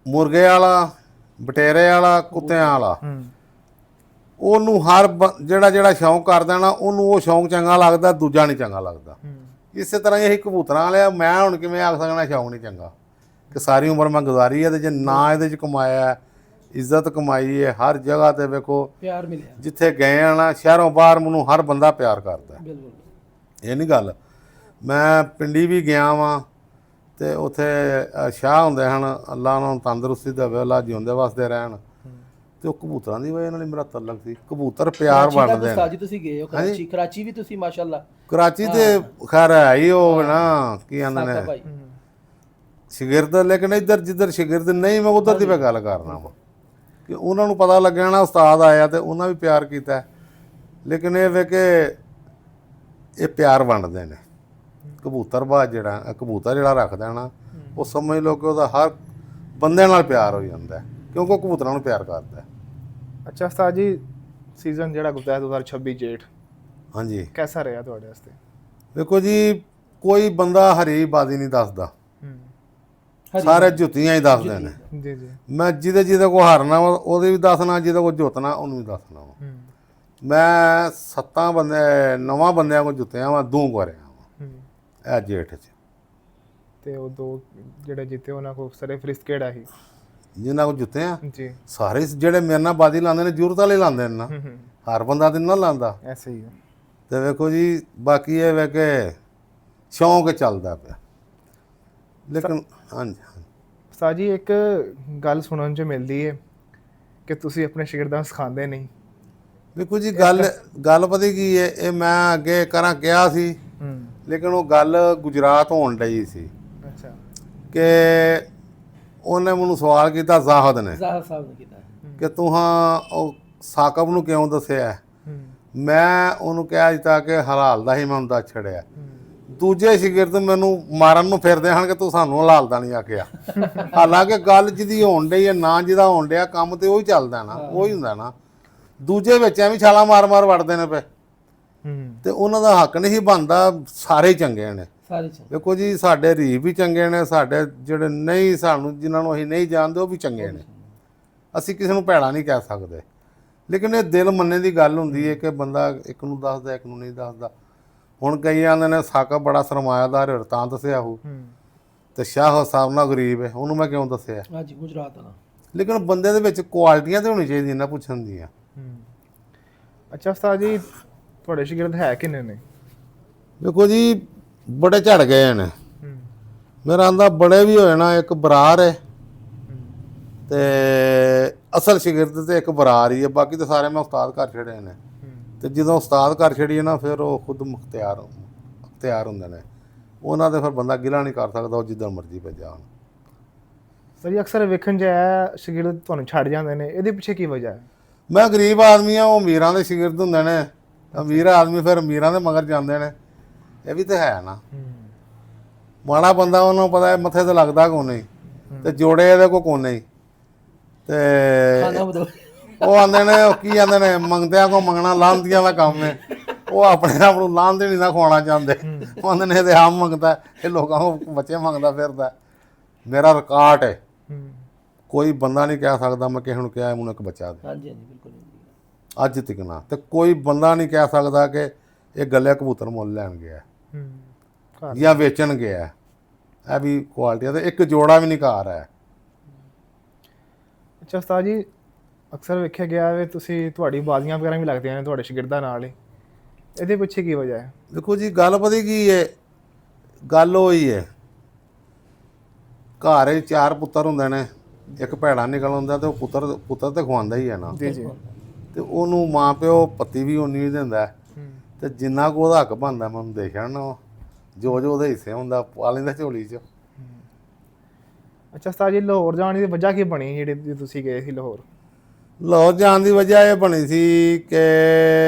ਮੁਰਗੇ ਵਾਲਾ, ਬਟੇਰੇ ਵਾਲਾ, ਕੁੱਤਿਆਂ ਵਾਲਾ, ਉਹਨੂੰ ਹਰ ਜਿਹੜਾ ਸ਼ੌਂਕ ਕਰਦਾ ਨਾ ਉਹਨੂੰ ਉਹ ਸ਼ੌਂਕ ਚੰਗਾ ਲੱਗਦਾ, ਦੂਜਾ ਨਹੀਂ ਚੰਗਾ ਲੱਗਦਾ। ਇਸੇ ਤਰ੍ਹਾਂ ਹੀ ਕਬੂਤਰਾਂ ਵਾਲਿਆ, ਮੈਂ ਹੁਣ ਕਿਵੇਂ ਆਖ ਸਕਣਾ ਸ਼ੌਂਕ ਨਹੀਂ ਚੰਗਾ, ਕਿ ਸਾਰੀ ਉਮਰ ਮੈਂ ਗੁਜ਼ਾਰੀ ਹੈ ਤੇ ਜੇ ਨਾ ਇਹਦੇ 'ਚ ਕਮਾਇਆ, ਇੱਜ਼ਤ ਕਮਾਈ ਹੈ, ਹਰ ਜਗ੍ਹਾ ਤੇ ਵੇਖੋ ਪਿਆਰ ਮਿਲਿਆ, ਜਿੱਥੇ ਗਏ ਆ ਨਾ ਸ਼ਹਿਰੋਂ ਬਾਹਰ ਮੈਨੂੰ ਹਰ ਬੰਦਾ ਪਿਆਰ ਕਰਦਾ। ਬਿਲਕੁਲ, ਇਹ ਨਹੀਂ ਗੱਲ। ਮੈਂ ਪਿੰਡੀ ਵੀ ਗਿਆ ਵਾਂ ਤੇ ਉੱਥੇ ਸ਼ਾਹ ਹੁੰਦੇ ਹਨ, ਅੱਲਾ ਉਹਨਾਂ ਨੂੰ ਤੰਦਰੁਸਤੀ ਦੇਵੇ, ਅੱਲਾ ਜਿਉਂਦੇ ਵਸਦੇ ਰਹਿਣ, ਤੇ ਉਹ ਕਬੂਤਰਾਂ ਦੀ ਵਜ੍ਹਾ ਨਾਲ ਹੀ ਮੇਰਾ ਤਲਕ ਸੀ। ਕਬੂਤਰ ਪਿਆਰ ਬਣਦੇ ਨੇ। ਤੁਸੀਂ ਗਏ ਹੋ ਕਰਾਚੀ ਵੀ ਤੁਸੀਂ ਮਾਸ਼ਾਅੱਲਾ। ਕਰਾਚੀ ਤੇ ਖੈਰ ਹੈ ਹੀ ਉਹ ਨਾ ਕੀ ਆਂਦੇ ਨੇ ਸ਼ਾਗਿਰਦ, ਲੇਕਿਨ ਇੱਧਰ ਜਿੱਧਰ ਸ਼ਾਗਿਰਦ ਨਹੀਂ, ਮੈਂ ਉੱਧਰ ਦੀ ਮੈਂ ਗੱਲ ਕਰਨਾ ਵਾ ਕਿ ਉਹਨਾਂ ਨੂੰ ਪਤਾ ਲੱਗਿਆ ਨਾ ਉਸਤਾਦ ਆਇਆ ਤੇ ਉਹਨਾਂ ਵੀ ਪਿਆਰ ਕੀਤਾ, ਲੇਕਿਨ ਇਹ ਵੇ ਕਿ ਇਹ ਪਿਆਰ ਵੰਡਦੇ ਨੇ। ਕਬੂਤਰਬਾਜ਼ ਕਬੂਤਰ ਜਿਹੜਾ ਰੱਖਦਾ ਨਾ, ਉਹ ਸਮਝ ਲਓ ਕਿ ਉਹਦਾ ਹਰ ਬੰਦੇ ਨਾਲ ਪਿਆਰ ਹੋ ਜਾਂਦਾ ਕਿਉਂਕਿ ਉਹ ਕਬੂਤਰਾਂ ਨੂੰ ਪਿਆਰ ਕਰਦਾ। ਅੱਛਾ ਉਸਤਾਦ ਜੀ, ਸੀਜ਼ਨ ਜਿਹੜਾ ਗੁਜ਼ਰਿਆ 2026 ਜੇਠ, ਹਾਂਜੀ, ਕੈਸਾ ਰਿਹਾ ਤੁਹਾਡੇ ਵਾਸਤੇ? ਦੇਖੋ ਜੀ, ਕੋਈ ਬੰਦਾ ਹਰੀ ਬਾਜ਼ੀ ਨਹੀਂ ਦੱਸਦਾ, ਸਾਰੇ ਜੁੱਤੀਆਂ ਹੀ ਦੱਸਦੇ ਨੇ। ਜੀ ਜੀ, ਮੈਂ ਜਿਹਦੇ ਕੋ ਹਾਰਨਾ ਵਾ ਉਹਦੇ ਵੀ ਦੱਸਣਾ, ਜਿਹਦੇ ਕੋ ਜਿੱਤਣਾ ਉਹਨੂੰ ਵੀ ਦੱਸਣਾ ਵਾ। ਮੈਂ 9 ਬੰਦਿਆਂ ਕੋ ਜਿੱਤਿਆ ਵਾ, 2 ਕਰਿਆ ਵਾ ਇਹ ਜੇਠ 'ਚ। ਤੇ ਉਹ 2 ਜਿਹੜੇ ਜਿੱਤੇ ਉਹਨਾਂ ਕੋ ਸਰਫਰਿਸ਼ਤ ਕਿਹੜਾ ਸੀ ਜਿਨ੍ਹਾਂ ਕੋ ਜਿੱਤੇ ਆ? ਜੀ, ਸਾਰੇ ਜਿਹੜੇ ਮੇਰੇ ਨਾਲ ਬਾਜ਼ੀ ਲਾਉਂਦੇ ਨੇ ਜ਼ਰੂਰਤ ਵਾਲੇ ਲਾਉਂਦੇ ਨੇ ਨਾ, ਹਰ ਬੰਦਾ ਤੇ ਨਾ ਲਾਉਂਦਾ। ਐਸੇ ਹੀ ਹੈ। ਤੇ ਵੇਖੋ ਜੀ, ਬਾਕੀ ਇਹ ਵੇ ਕਿ ਸ਼ੌਂਕ ਚੱਲਦਾ ਪਿਆ, ਲੇਕਿਨ ਹਾਂਜੀ। ਉਸਤਾਦ ਜੀ, ਇੱਕ ਗੱਲ ਸੁਣਨ 'ਚ ਮਿਲਦੀ ਹੈ ਕਿ ਤੁਸੀਂ ਆਪਣੇ ਸ਼ਾਗਿਰਦਾਂ ਨੂੰ ਸਿਖਾਉਂਦੇ ਨਹੀਂ। ਵੇਖੋ ਜੀ, ਗੱਲ ਪਤਾ ਕੀ ਹੈ, ਇਹ ਮੈਂ ਅੱਗੇ ਕਿਹਾ ਸੀ, ਲੇਕਿਨ ਉਹ ਗੱਲ ਗੁਜਰਾਤ ਹੋਣ ਡਈ ਸੀ। ਅੱਛਾ। ਕਿ ਉਹਨੇ ਮੈਨੂੰ ਸਵਾਲ ਕੀਤਾ, ਜ਼ਾਹਦ ਸਾਹਿਬ ਨੇ ਕੀਤਾ ਕਿ ਤੂੰ ਉਹ ਸਾਕਬ ਨੂੰ ਕਿਉਂ ਦੱਸਿਆ? ਮੈਂ ਉਹਨੂੰ ਕਿਹਾ ਅਜੇ ਤੱਕ ਕਿ ਹਲਾਲ ਦਾ ਹੀ ਮੈਂ ਉਹਦਾ ਛੜਿਆ। ਦੂਜੇ ਸ਼ਾਗਿਰਦ ਮੈਨੂੰ ਮਾਰਨ ਨੂੰ ਫਿਰਦੇ ਹਨ ਕਿ ਤੂੰ ਸਾਨੂੰ ਹਲਾਲ ਦਾ ਨਹੀਂ ਆਖਿਆ। ਹਾਲਾਂਕਿ ਗੱਲ ਜਿਹਦੀ ਹੋਣ ਡਈ ਹੈ ਨਾ ਜਿਹਦਾ ਹੋਣ ਡਿਆ ਕੰਮ ਤੇ ਉਹੀ ਚੱਲਦਾ ਨਾ, ਉਹੀ ਹੁੰਦਾ ਨਾ। ਦੂਜੇ ਵਿੱਚ ਐਵੇਂ ਛਾਲਾਂ ਮਾਰ ਵੜਦੇ ਨੇ ਪਏ ਤੇ ਉਹਨਾਂ ਦਾ ਹੱਕ ਨਹੀਂ ਬਣਦਾ। ਸਾਰੇ ਹੀ ਚੰਗੇ ਨੇ, ਸਾਰੇ ਦੇਖੋ ਜੀ, ਸਾਡੇ ਰੀਫ ਵੀ ਚੰਗੇ ਨੇ, ਸਾਡੇ ਜਿਹੜੇ ਨਹੀਂ ਸਾਨੂੰ ਜਿਨ੍ਹਾਂ ਨੂੰ ਅਸੀਂ ਨਹੀਂ ਜਾਣਦੇ ਉਹ ਵੀ ਚੰਗੇ ਨੇ। ਅਸੀਂ ਕਿਸੇ ਨੂੰ ਭੈੜਾ ਨਹੀਂ ਕਹਿ ਸਕਦੇ, ਲੇਕਿਨ ਇਹ ਦਿਲ ਮੰਨੇ ਦੀ ਗੱਲ ਹੁੰਦੀ ਹੈ ਕਿ ਬੰਦਾ ਇੱਕ ਨੂੰ ਦੱਸਦਾ ਇੱਕ ਨੂੰ ਨਹੀਂ ਦੱਸਦਾ। ਹੁਣ ਕਈ ਆਂਦੇ ਨੇ ਸਾਕਾ ਬੜਾ ਸਰਮਾਇਆਦਾਰ ਹੈ ਤਾਂ ਦੱਸਿਆ ਉਹ, ਤੇ ਸ਼ਾਹ ਸਾਹਿਬ ਨਾਲ ਗਰੀਬ ਹੈ ਉਹਨੂੰ ਮੈਂ ਕਿਉਂ ਦੱਸਿਆ। ਹਾਂਜੀ, ਗੁਜਰਾਤ ਦਾ। ਲੇਕਿਨ ਬੰਦੇ ਦੇ ਵਿੱਚ ਕੁਆਲਿਟੀਆਂ ਤੇ ਹੋਣੀ ਚਾਹੀਦੀਆਂ ਨਾ ਪੁੱਛਣ ਦੀਆਂ। ਅੱਛਾ ਉਸਤਾਦ ਜੀ, ਤੁਹਾਡੇ ਸ਼ਾਗਿਰਦ ਹੈ ਕਿੰਨੇ ਨੇ? ਦੇਖੋ ਜੀ, ਬੜੇ ਝੜ ਗਏ ਨੇ। ਮੇਰਾ ਆਂਦਾ ਬੜੇ ਵੀ ਹੋਏ ਨਾ, ਇੱਕ ਬਰਾਰ ਹੈ ਤੇ ਅਸਲ ਸ਼ਾਗਿਰਦ ਤੇ ਇੱਕ ਬਰਾਰ ਹੀ ਹੈ, ਬਾਕੀ ਤੇ ਸਾਰੇ ਮੈਂ ਉਸਤਾਦ ਘਰ ਛੜੇ ਨੇ। ਤੇ ਜਦੋਂ ਉਸਤਾਦ ਘਰ ਛੜੀਏ ਨਾ ਫਿਰ ਉਹ ਖੁਦ ਮੁਖਤਿਆਰ ਹੁੰਦੇ ਨੇ, ਉਹਨਾਂ ਦੇ ਫਿਰ ਬੰਦਾ ਗਿਲਾ ਨਹੀਂ ਕਰ ਸਕਦਾ, ਉਹ ਜਿੱਦਾਂ ਮਰਜ਼ੀ ਭੇਜਾ। ਸਰ ਜੀ, ਅਕਸਰ ਵੇਖਣ 'ਚ ਆਇਆ ਸ਼ਾਗਿਰਦ ਤੁਹਾਨੂੰ ਛੱਡ ਜਾਂਦੇ ਨੇ, ਇਹਦੇ ਪਿੱਛੇ ਕੀ ਵਜ੍ਹਾ ਹੈ? ਮੈਂ ਗਰੀਬ ਆਦਮੀ ਆ, ਉਹ ਅਮੀਰਾਂ ਦੇ ਸ਼ਾਗਿਰਦ ਹੁੰਦੇ ਨੇ। ਅਮੀਰ ਆਦਮੀ ਫਿਰ ਅਮੀਰਾਂ ਦੇ ਮਗਰ ਜਾਂਦੇ ਨੇ, ਇਹ ਵੀ ਤਾਂ ਹੈ ਨਾ। ਮਾੜਾ ਬੰਦਾ ਉਹਨੂੰ ਪਤਾ ਹੈ ਮੱਥੇ ਤੇ ਲੱਗਦਾ ਕੋ ਨਹੀਂ, ਤੇ ਜੋੜੇ ਇਹਦੇ ਕੋ ਨਹੀਂ। ਤੇ ਉਹ ਆਂਦੇ ਨੇ, ਉਹ ਕੀ ਆਂਦੇ ਨੇ, ਮੰਗਦਿਆਂ ਕੋ ਮੰਗਣਾ ਲਾਂਦੀਆਂ ਦਾ ਕੰਮ ਹੈ। ਉਹ ਆਪਣੇ ਆਪ ਨੂੰ ਲਾਂਦੇ ਨਹੀਂ ਨਾ ਖਵਾਉਣਾ ਚਾਹੁੰਦੇ। ਉਹ ਆਂਦੇ ਨੇ ਇਹਦੇ ਆਮ ਮੰਗਦਾ, ਇਹ ਲੋਕਾਂ ਨੂੰ ਬੱਚੇ ਮੰਗਦਾ ਫਿਰਦਾ। ਮੇਰਾ ਰਿਕਾਰਡ ਹੈ, ਕੋਈ ਬੰਦਾ ਨਹੀਂ ਕਹਿ ਸਕਦਾ ਮੈਂ ਕਿਸੇ ਨੂੰ ਕਿਹਾ ਮੈਨੂੰ ਇੱਕ ਬੱਚਾ ਦੇ। ਹਾਂਜੀ ਹਾਂਜੀ, ਬਿਲਕੁਲ ਅੱਜ ਤੱਕ ਨਾ, ਤੇ ਕੋਈ ਬੰਦਾ ਨਹੀਂ ਕਹਿ ਸਕਦਾ ਕਿ ਇਹ ਗੱਲੇ ਕਬੂਤਰ ਮੁੱਲ ਲੈਣ ਗਿਆ ਜਾਂ ਵੇਚਣ ਗਿਆ। ਇਹ ਵੀ ਕੁਆਲਿਟੀ ਤੇ ਇੱਕ ਜੋੜਾ ਵੀ ਨਹੀਂ ਘਰ ਹੈ। ਅੱਛਾ ਉਸਤਾਦ ਜੀ, ਅਕਸਰ ਵੇਖਿਆ ਗਿਆ ਵੇ ਤੁਸੀਂ ਤੁਹਾਡੀ ਬਾਜ਼ੀਆਂ ਵਗੈਰਾ ਵੀ ਲੱਗਦੀਆਂ ਨੇ ਤੁਹਾਡੇ ਸ਼ਾਗਿਰਦਾਂ ਨਾਲ ਹੀ, ਇਹਦੇ ਪਿੱਛੇ ਕੀ ਵਜ੍ਹਾ ਹੈ? ਦੇਖੋ ਜੀ, ਗੱਲ ਪਤਾ ਕੀ ਹੈ, ਗੱਲ ਉਹੀ ਹੈ, ਘਰ 'ਚ 4 ਪੁੱਤਰ ਹੁੰਦੇ ਨੇ, ਇੱਕ ਭੈੜਾ ਨਿਕਲ ਹੁੰਦਾ ਤੇ ਉਹ ਪੁੱਤਰ ਤੇ ਖਵਾਉਂਦਾ ਹੀ ਹੈ ਨਾ। ਜੀ ਜੀ। ਤੇ ਉਹਨੂੰ ਮਾਂ ਪਿਓ ਪੱਤੀ ਵੀ ਉਨੀ ਹੀ ਦਿੰਦਾ, ਤੇ ਜਿੰਨਾ ਕੁ ਉਹਦਾ ਹੱਕ ਬਣਦਾ ਮੈਂ ਉਹਨੂੰ ਦੇ ਛੱਡਣਾ, ਜੋ ਉਹਦੇ ਹਿੱਸੇ ਹੁੰਦਾ ਪਾ ਲੈਂਦਾ ਝੋਲੀ 'ਚ। ਅੱਛਾ ਉਸਤਾਦ ਜੀ, ਲਾਹੌਰ ਜਾਣ ਦੀ ਵਜ੍ਹਾ ਕੀ ਬਣੀ ਜਿਹੜੀ ਤੁਸੀਂ ਗਏ ਸੀ ਲਾਹੌਰ? ਲਾਹੌਰ ਜਾਣ ਦੀ ਵਜ੍ਹਾ ਇਹ ਬਣੀ ਸੀ ਕਿ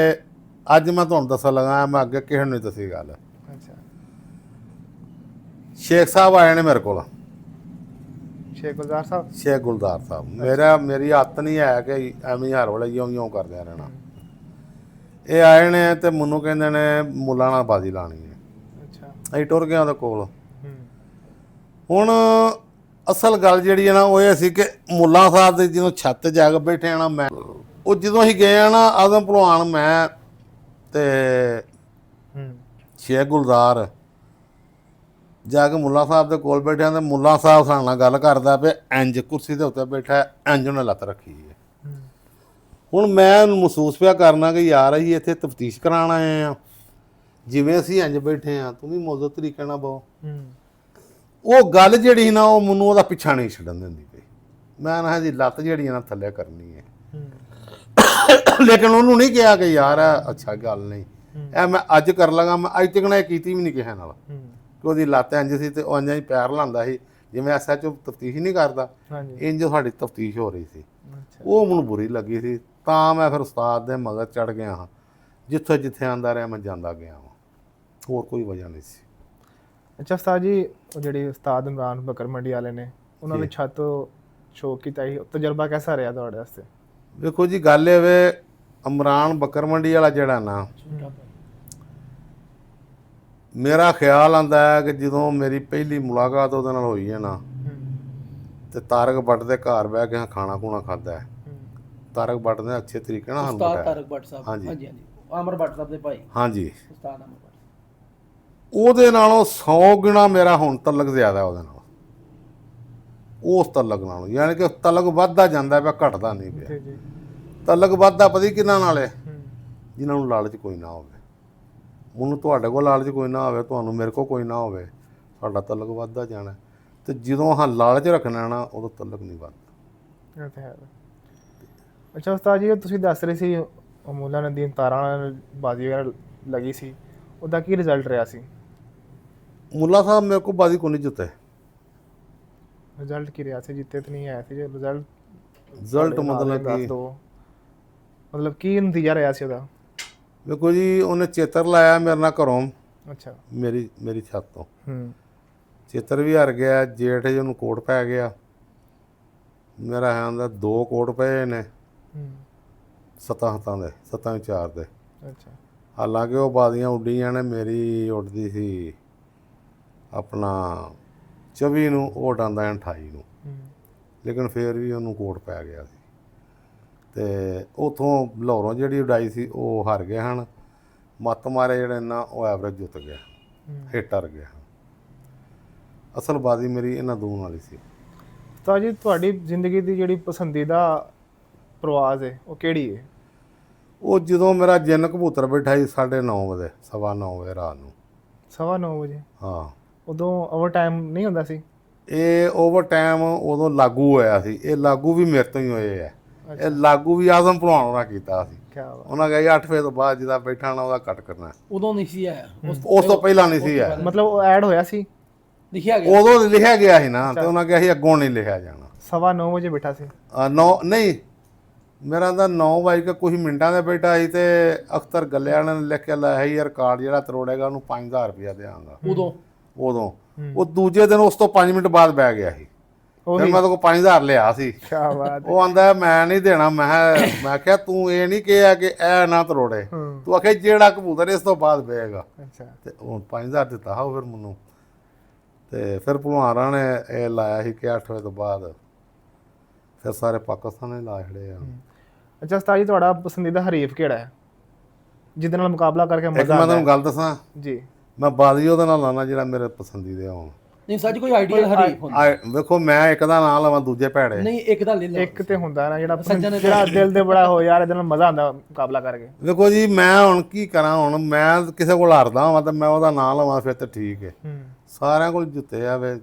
ਅੱਜ ਮੈਂ ਤੁਹਾਨੂੰ ਦੱਸਣ ਲੱਗਾ, ਮੈਂ ਅੱਗੇ ਕਿਸੇ ਨੂੰ ਨਹੀਂ ਦੱਸੀ ਗੱਲ। ਅੱਛਾ। ਸ਼ੇਖ ਸਾਹਿਬ ਆਏ ਨੇ ਮੇਰੇ ਕੋਲ, ਸ਼ੇਖ ਗੁਲਜ਼ਾਰ ਸਾਹਿਬ। ਸ਼ੇਖ ਗੁਲਜ਼ਾਰ ਸਾਹਿਬ। ਮੇਰੀ ਹੱਥ ਨਹੀਂ ਹੈ ਕਿ ਐਵੇਂ ਹਰ ਵੇਲੇ ਇਉਂ ਕਰਦਿਆਂ ਰਹਿਣਾ। ਇਹ ਆਏ ਨੇ ਤੇ ਮੈਨੂੰ ਕਹਿੰਦੇ ਨੇ ਮੁੱਲਾਂ ਨਾਲ ਬਾਜ਼ੀ ਲਾਣੀ ਹੈ। ਅੱਛਾ। ਅਸੀਂ ਟੁਰ ਗਏ ਉਹਦੇ ਕੋਲ। ਹੁਣ ਅਸਲ ਗੱਲ ਜਿਹੜੀ ਹੈ ਨਾ ਉਹ ਇਹ ਸੀ ਕਿ ਮੁੱਲਾ ਸਾਹਿਬ ਦੇ ਜਦੋਂ ਛੱਤ ਜਾ ਕੇ ਬੈਠੇ ਆ ਨਾ, ਮੈਂ ਉਹ ਜਦੋਂ ਅਸੀਂ ਗਏ ਆ ਨਾ, ਆਦਮ ਭਲਵਾਨ ਮੈਂ ਤੇ ਸ਼ੇਖ ਗੁਲਜ਼ਾਰ ਜਾ ਕੇ ਮੁੱਲਾ ਸਾਹਿਬ ਦੇ ਕੋਲ ਬੈਠਿਆ, ਤੇ ਮੁੱਲਾ ਸਾਹਿਬ ਸਾਡੇ ਨਾਲ ਗੱਲ ਕਰਦਾ ਪਿਆ, ਇੰਜ ਕੁਰਸੀ ਦੇ ਉੱਤੇ ਬੈਠਾ, ਇੰਜ ਉਹਨੇ ਲੱਤ ਰੱਖੀ ਹੈ। ਹੁਣ ਮੈਂ ਮਹਿਸੂਸ ਪਿਆ ਕਰਨਾ ਕਿ ਯਾਰ ਅਸੀਂ ਇੱਥੇ ਤਫਤੀਸ਼ ਕਰਾਉਣ ਆਏ ਆ, ਜਿਵੇਂ ਅਸੀਂ ਇੰਜ ਬੈਠੇ ਆ ਤੂੰ ਵੀ ਮੌਜੂਦ ਤਰੀਕੇ ਨਾਲ ਬਹੁ। ਉਹ ਗੱਲ ਜਿਹੜੀ ਨਾ ਉਹ ਮੈਨੂੰ ਉਹਦਾ ਪਿੱਛਾ ਨਹੀਂ ਛੱਡਣ ਦਿੰਦੀ ਪਈ। ਮੈਂ ਨਾ ਜੀ ਲੱਤ ਜਿਹੜੀ ਨਾ ਥੱਲੇ ਕਰਨੀ ਹੈ, ਲੇਕਿਨ ਉਹਨੂੰ ਨਹੀਂ ਕਿਹਾ ਕਿ ਯਾਰ ਅੱਛਾ ਗੱਲ ਨਹੀਂ, ਇਹ ਮੈਂ ਅੱਜ ਕਰ ਲਾਂਗਾ। ਮੈਂ ਅੱਜ ਤੱਕ ਨਾ ਇਹ ਕੀਤੀ ਵੀ ਨਹੀਂ ਕਿਸੇ ਨਾਲ, ਕਿ ਉਹਦੀ ਲੱਤ ਇੰਜ ਸੀ ਤੇ ਉਹ ਇੰਜ ਹੀ ਪੈਰ ਲਾਉਂਦਾ ਸੀ ਜਿਵੇਂ SHO ਤਫਤੀਸ਼ ਨਹੀਂ ਕਰਦਾ, ਇੰਜ ਸਾਡੀ ਤਫਤੀਸ਼ ਹੋ ਰਹੀ ਸੀ। ਉਹ ਮੈਨੂੰ ਬੁਰੀ ਲੱਗੀ ਸੀ, ਤਾਂ ਮੈਂ ਫਿਰ ਉਸਤਾਦ ਦੇ ਮਗਰ ਚੜ ਗਿਆ ਹਾਂ। ਜਿੱਥੇ ਆਉਂਦਾ ਰਿਹਾ ਮੈਂ ਜਾਂਦਾ ਗਿਆ ਹਾਂ, ਹੋਰ ਕੋਈ ਵਜ੍ਹਾ ਨਹੀਂ ਸੀ। ਅੱਛਾ ਉਸਤਾਦ ਜੀ, ਉਹ ਜਿਹੜੇ ਉਸਤਾਦ ਇਮਰਾਨ ਬੱਕਰ ਮੰਡੀ ਵਾਲੇ ਨੇ, ਉਹਨਾਂ ਨੇ ਛੱਤ ਸ਼ੋਅ ਕੀਤਾ ਸੀ, ਤਜਰਬਾ ਕੈਸਾ ਰਿਹਾ ਤੁਹਾਡੇ ਵਾਸਤੇ? ਵੇਖੋ ਜੀ, ਗੱਲ ਇਹ ਵੇ, ਇਮਰਾਨ ਬੱਕਰ ਮੰਡੀ ਵਾਲਾ ਜਿਹੜਾ ਨਾ, ਮੇਰਾ ਖਿਆਲ ਆਉਂਦਾ ਹੈ ਕਿ ਜਦੋਂ ਮੇਰੀ ਪਹਿਲੀ ਮੁਲਾਕਾਤ ਉਹਦੇ ਨਾਲ ਹੋਈ ਹੈ ਨਾ, ਤੇ ਤਾਰਕ ਭੱਟ ਦੇ ਘਰ ਬਹਿ ਕੇ ਖਾਣਾ ਖੂਣਾ ਖਾਧਾ ਹੈ। ਤਾਰਕ ਭੱਟ ਨੇ ਅੱਛੇ ਤਰੀਕੇ ਨਾਲ ਸਾਨੂੰ ਉਸਤਾਦ ਤਾਰਕ ਭੱਟ ਸਾਹਿਬ। ਹਾਂਜੀ ਹਾਂਜੀ, ਅਮਰ ਭੱਟ ਸਾਹਿਬ ਦੇ ਭਾਈ। ਹਾਂਜੀ, ਉਸਤਾਦ ਅਮਰ ਭੱਟ। ਉਹਦੇ ਨਾਲੋਂ 100 ਗੁਣਾ ਮੇਰਾ ਹੁਣ ਤਲਕ ਜ਼ਿਆਦਾ ਉਹਦੇ ਨਾਲ, ਉਸ ਤਲਕ ਨਾਲੋਂ, ਯਾਨੀ ਕਿ ਤਲਕ ਵੱਧਦਾ ਜਾਂਦਾ ਪਿਆ, ਘਟਦਾ ਨਹੀਂ ਪਿਆ। ਤਲਕ ਵੱਧਦਾ ਪਤਾ ਕਿਹਨਾਂ ਨਾਲ ਹੈ? ਜਿਨ੍ਹਾਂ ਨੂੰ ਲਾਲਚ ਕੋਈ ਨਾ ਹੋਵੇ। ਮੈਨੂੰ ਤੁਹਾਡੇ ਕੋਲ ਲਾਲਚ ਕੋਈ ਨਾ ਹੋਵੇ, ਤੁਹਾਨੂੰ ਮੇਰੇ ਕੋਲ ਕੋਈ ਨਾ ਹੋਵੇ, ਸਾਡਾ ਤਲਕ ਵੱਧਦਾ ਜਾਣਾ। ਤੇ ਜਦੋਂ ਲਾਲਚ ਰੱਖਣਾ ਨਾ, ਉਦੋਂ ਤਲਕ ਨਹੀਂ ਵੱਧਦਾ। ਅੱਛਾ ਉਸਤਾਦ ਜੀ, ਤੁਸੀਂ ਦੱਸ ਰਹੇ ਸੀ ਮੁੱਲਾ ਨਦੀਨ ਤਾਰਾਂ ਨਾਲ ਬਾਜ਼ੀ ਵਗੈਰਾ ਲੱਗੀ ਸੀ, ਉਹਦਾ ਕੀ ਰਿਜ਼ਲਟ ਰਿਹਾ ਸੀ? ਮੁੱਲਾ ਸਾਹਿਬ ਮੇਰੇ ਕੋਲ ਬਾਜ਼ੀ ਕੋਈ ਨਹੀਂ ਜਿੱਤੇ। ਰਿਜ਼ਲਟ ਕੀ ਰਿਹਾ ਸੀ? ਜਿੱਤੇ ਤਾਂ ਨਹੀਂ ਆਇਆ ਸੀ ਰਿਜ਼ਲਟ ਮਤਲਬ ਕੀ ਨਤੀਜਾ ਰਿਹਾ ਸੀ ਉਹਦਾ? ਵੇਖੋ ਜੀ ਉਹਨੇ ਚੇਤਰ ਲਾਇਆ ਮੇਰੇ ਨਾਲ ਘਰੋਂ, ਅੱਛਾ। ਮੇਰੀ ਛੱਤ ਤੋਂ ਹੂੰ ਚੇਤਰ ਵੀ ਹਾਰ ਗਿਆ। ਜੇਠ ਜੀ ਉਹਨੂੰ ਕੋਟ ਪੈ ਗਿਆ। ਮੇਰਾ ਹੈ ਦਾ 2 ਕੋਟ ਪਏ ਨੇ ਹੂੰ 7 ਦੇ 7-4 ਦੇ। ਅੱਛਾ। ਹਾਲਾਂਕਿ ਉਹ ਬਾਜ਼ੀਆਂ ਉੱਡੀਆਂ ਨੇ, ਮੇਰੀ ਉੱਡਦੀ ਸੀ ਆਪਣਾ 24 ਨੂੰ, ਉਹ ਉਡਾਉਂਦਾ 28 ਨੂੰ, ਹੂੰ ਲੇਕਿਨ ਫਿਰ ਵੀ ਉਹਨੂੰ ਕੋਟ ਪੈ ਗਿਆ ਸੀ। ਤੇ ਉਥੋਂ ਲਾਹੌਰੋਂ ਜਿਹੜੀ ਉਡਾਈ ਸੀ ਉਹ ਹਾਰ ਗਏ ਹਨ। ਮੱਤ ਮਾਰੇ ਜਿਹੜੇ ਨਾ ਉਹ ਐਵਰੇਜ ਜਿੱਤ ਗਿਆ, ਹਿੱਟ ਹਾਰ ਗਿਆ। ਅਸਲ ਬਾਜ਼ੀ ਮੇਰੀ ਇਹਨਾਂ ਦੋਵਾਂ ਨਾਲ ਹੀ ਸੀ। ਤਾਂ ਜੀ ਤੁਹਾਡੀ ਜ਼ਿੰਦਗੀ ਦੀ ਜਿਹੜੀ ਪਸੰਦੀਦਾ ਪ੍ਰਵਾਜ਼ ਹੈ ਉਹ ਕਿਹੜੀ ਹੈ? ਉਹ ਜਦੋਂ ਮੇਰਾ ਜਿੰਨ ਕਬੂਤਰ ਬੈਠਾ ਸੀ 9:30 ਵਜੇ, 9:15 ਵਜੇ ਰਾਤ ਨੂੰ। 9:15 ਵਜੇ? ਹਾਂ। ਉਦੋਂ ਓਵਰ ਟਾਈਮ ਨਹੀਂ ਹੁੰਦਾ ਸੀ? ਇਹ ਓਵਰ ਟਾਈਮ ਉਦੋਂ ਲਾਗੂ ਹੋਇਆ ਸੀ। ਇਹ ਲਾਗੂ ਵੀ ਮੇਰੇ ਤੋਂ ਹੀ ਹੋਏ ਆ। ਇਹ ਲਾਗੂ ਵੀ ਆਜ਼ਮ ਭਲਵਾਨ ਹੋਣਾ ਕੀਤਾ ਸੀ। ਕੀ ਬਾਤ। ਉਹਨਾਂ ਕਹੇ 8 ਵਜੇ ਤੋਂ ਬਾਅਦ ਜਿਹਦਾ ਬੈਠਾ ਨਾ ਉਹਦਾ ਕੱਟ ਕਰਨਾ। ਉਦੋਂ ਨਹੀਂ ਸੀ ਆਇਆ, ਉਸ ਤੋਂ ਪਹਿਲਾਂ ਨਹੀਂ ਸੀ ਆਇਆ। ਮਤਲਬ ਉਹ ਐਡ ਹੋਇਆ ਸੀ, ਲਿਖਿਆ ਗਿਆ ਉਦੋਂ ਲਿਖਿਆ ਗਿਆ ਸੀ ਨਾ, ਤੇ ਉਹਨਾਂ ਕਿਹਾ ਸੀ ਅੱਗੋਂ ਨਹੀਂ ਲਿਖਿਆ ਜਾਣਾ। 9:15 ਵਜੇ ਬੈਠਾ ਸੀ? 9 ਨਹੀਂ, ਮੇਰਾ ਤਾਂ 9 ਕੁਝ ਮਿੰਟਾਂ ਦੇ ਬੈਠਾ ਸੀ। ਤੇ ਅਖਤਰ ਗੱਲਿਆਂ ਨੇ ਲਿਖ ਕੇ ਲਾਇਆ ਸੀ ਰਿਕਾਰਡ ਜਿਹੜਾ ਤਰੋੜੇਗਾ ਉਹਨੂੰ 5000 ਰੁਪਇਆ ਦੇਵਾਂਗਾ। ਉਦੋਂ ਉਹ ਦੂਜੇ ਦਿਨ ਉਸ ਤੋਂ 5 ਮਿੰਟ ਬਾਅਦ ਬਹਿ ਗਿਆ ਸੀ। ਫਿਰ ਮੈਂ ਉਹਦੇ ਕੋਲ 5000 ਲਿਆ ਸੀ। ਕੀ ਬਾਤ। ਉਹ ਆਂਦਾ ਮੈਂ ਨਹੀਂ ਦੇਣਾ। ਮੈਂ ਕਿਹਾ ਤੂੰ ਇਹ ਨਹੀਂ ਕਿਹਾ ਕਿ ਇਹ ਨਾ ਤਰੋੜੇ, ਤੂੰ ਆਖਿਆ ਜਿਹੜਾ ਕਬੂਤਰ ਇਸ ਤੋਂ ਬਾਅਦ ਬਹੇਗਾ। ਅੱਛਾ। ਤੇ ਉਹ 5000 ਦਿੱਤਾ ਹੋ ਫਿਰ ਮੈਨੂੰ। ਤੇ ਫਿਰ ਭਲਵਾਨਾਂ ਨੇ ਇਹ ਲਾਇਆ ਸੀ ਕਿ 8 ਵਜੇ ਤੋਂ ਬਾਅਦ ਫਿਰ ਸਾਰੇ ਪਾਕਿਸਤਾਨ ਨੇ ਲਾ ਛੜੇ ਆ। ਅੱਛਾ ਉਸਤਾਦ ਜੀ, ਤੁਹਾਡਾ ਪਸੰਦੀਦਾ ਹਰੀਫ ਕਿਹੜਾ ਹੈ ਜਿਹਦੇ ਨਾਲ ਮੁਕਾਬਲਾ ਕਰਕੇ ਮਜ਼ਾ ਮੈਂ ਆਉਂਦਾ ਤੁਹਾਨੂੰ ਗੱਲ ਦੱਸਾਂ ਜੀ? ਮੈਂ ਬਾਜ਼ੀ ਉਹਦੇ ਨਾਲ ਲਾਣਾ ਜਿਹੜਾ ਮੇਰੇ ਪਸੰਦੀਦੇ ਹੋਣ। ਨਹੀਂ ਸੱਚ ਕੋਈ ਆਈਡੀਅਲ ਹਰੀਫ ਹੁੰਦਾ? ਵੇਖੋ ਮੈਂ ਇੱਕ ਦਾ ਨਾਂ ਲਵਾਂ ਦੂਜੇ ਭੈੜੇ ਨਹੀਂ, ਇੱਕ ਦਾ ਲੈ ਲਓ। ਇੱਕ ਤੇ ਹੁੰਦਾ ਨਾ ਜਿਹੜਾ ਦਿਲ ਦੇ ਬੜਾ ਹੋ ਯਾਰ, ਇਹਦੇ ਨਾਲ ਮਜ਼ਾ ਆਉਂਦਾ ਮੁਕਾਬਲਾ ਕਰਕੇ। ਵੇਖੋ ਜੀ ਮੈਂ ਹੁਣ ਕੀ ਕਰਾਂ, ਹੁਣ ਮੈਂ ਕਿਸੇ ਕੋਲ ਹਾਰਦਾ ਹਾਂ ਤਾਂ ਮੈਂ ਉਹਦਾ ਨਾਂ ਲਵਾਂ ਫਿਰ ਤਾਂ ਠੀਕ ਹੈ। ਸਾਰਿਆਂ ਕੋਲ ਜਿੱਤੇ ਆ ਵੇ,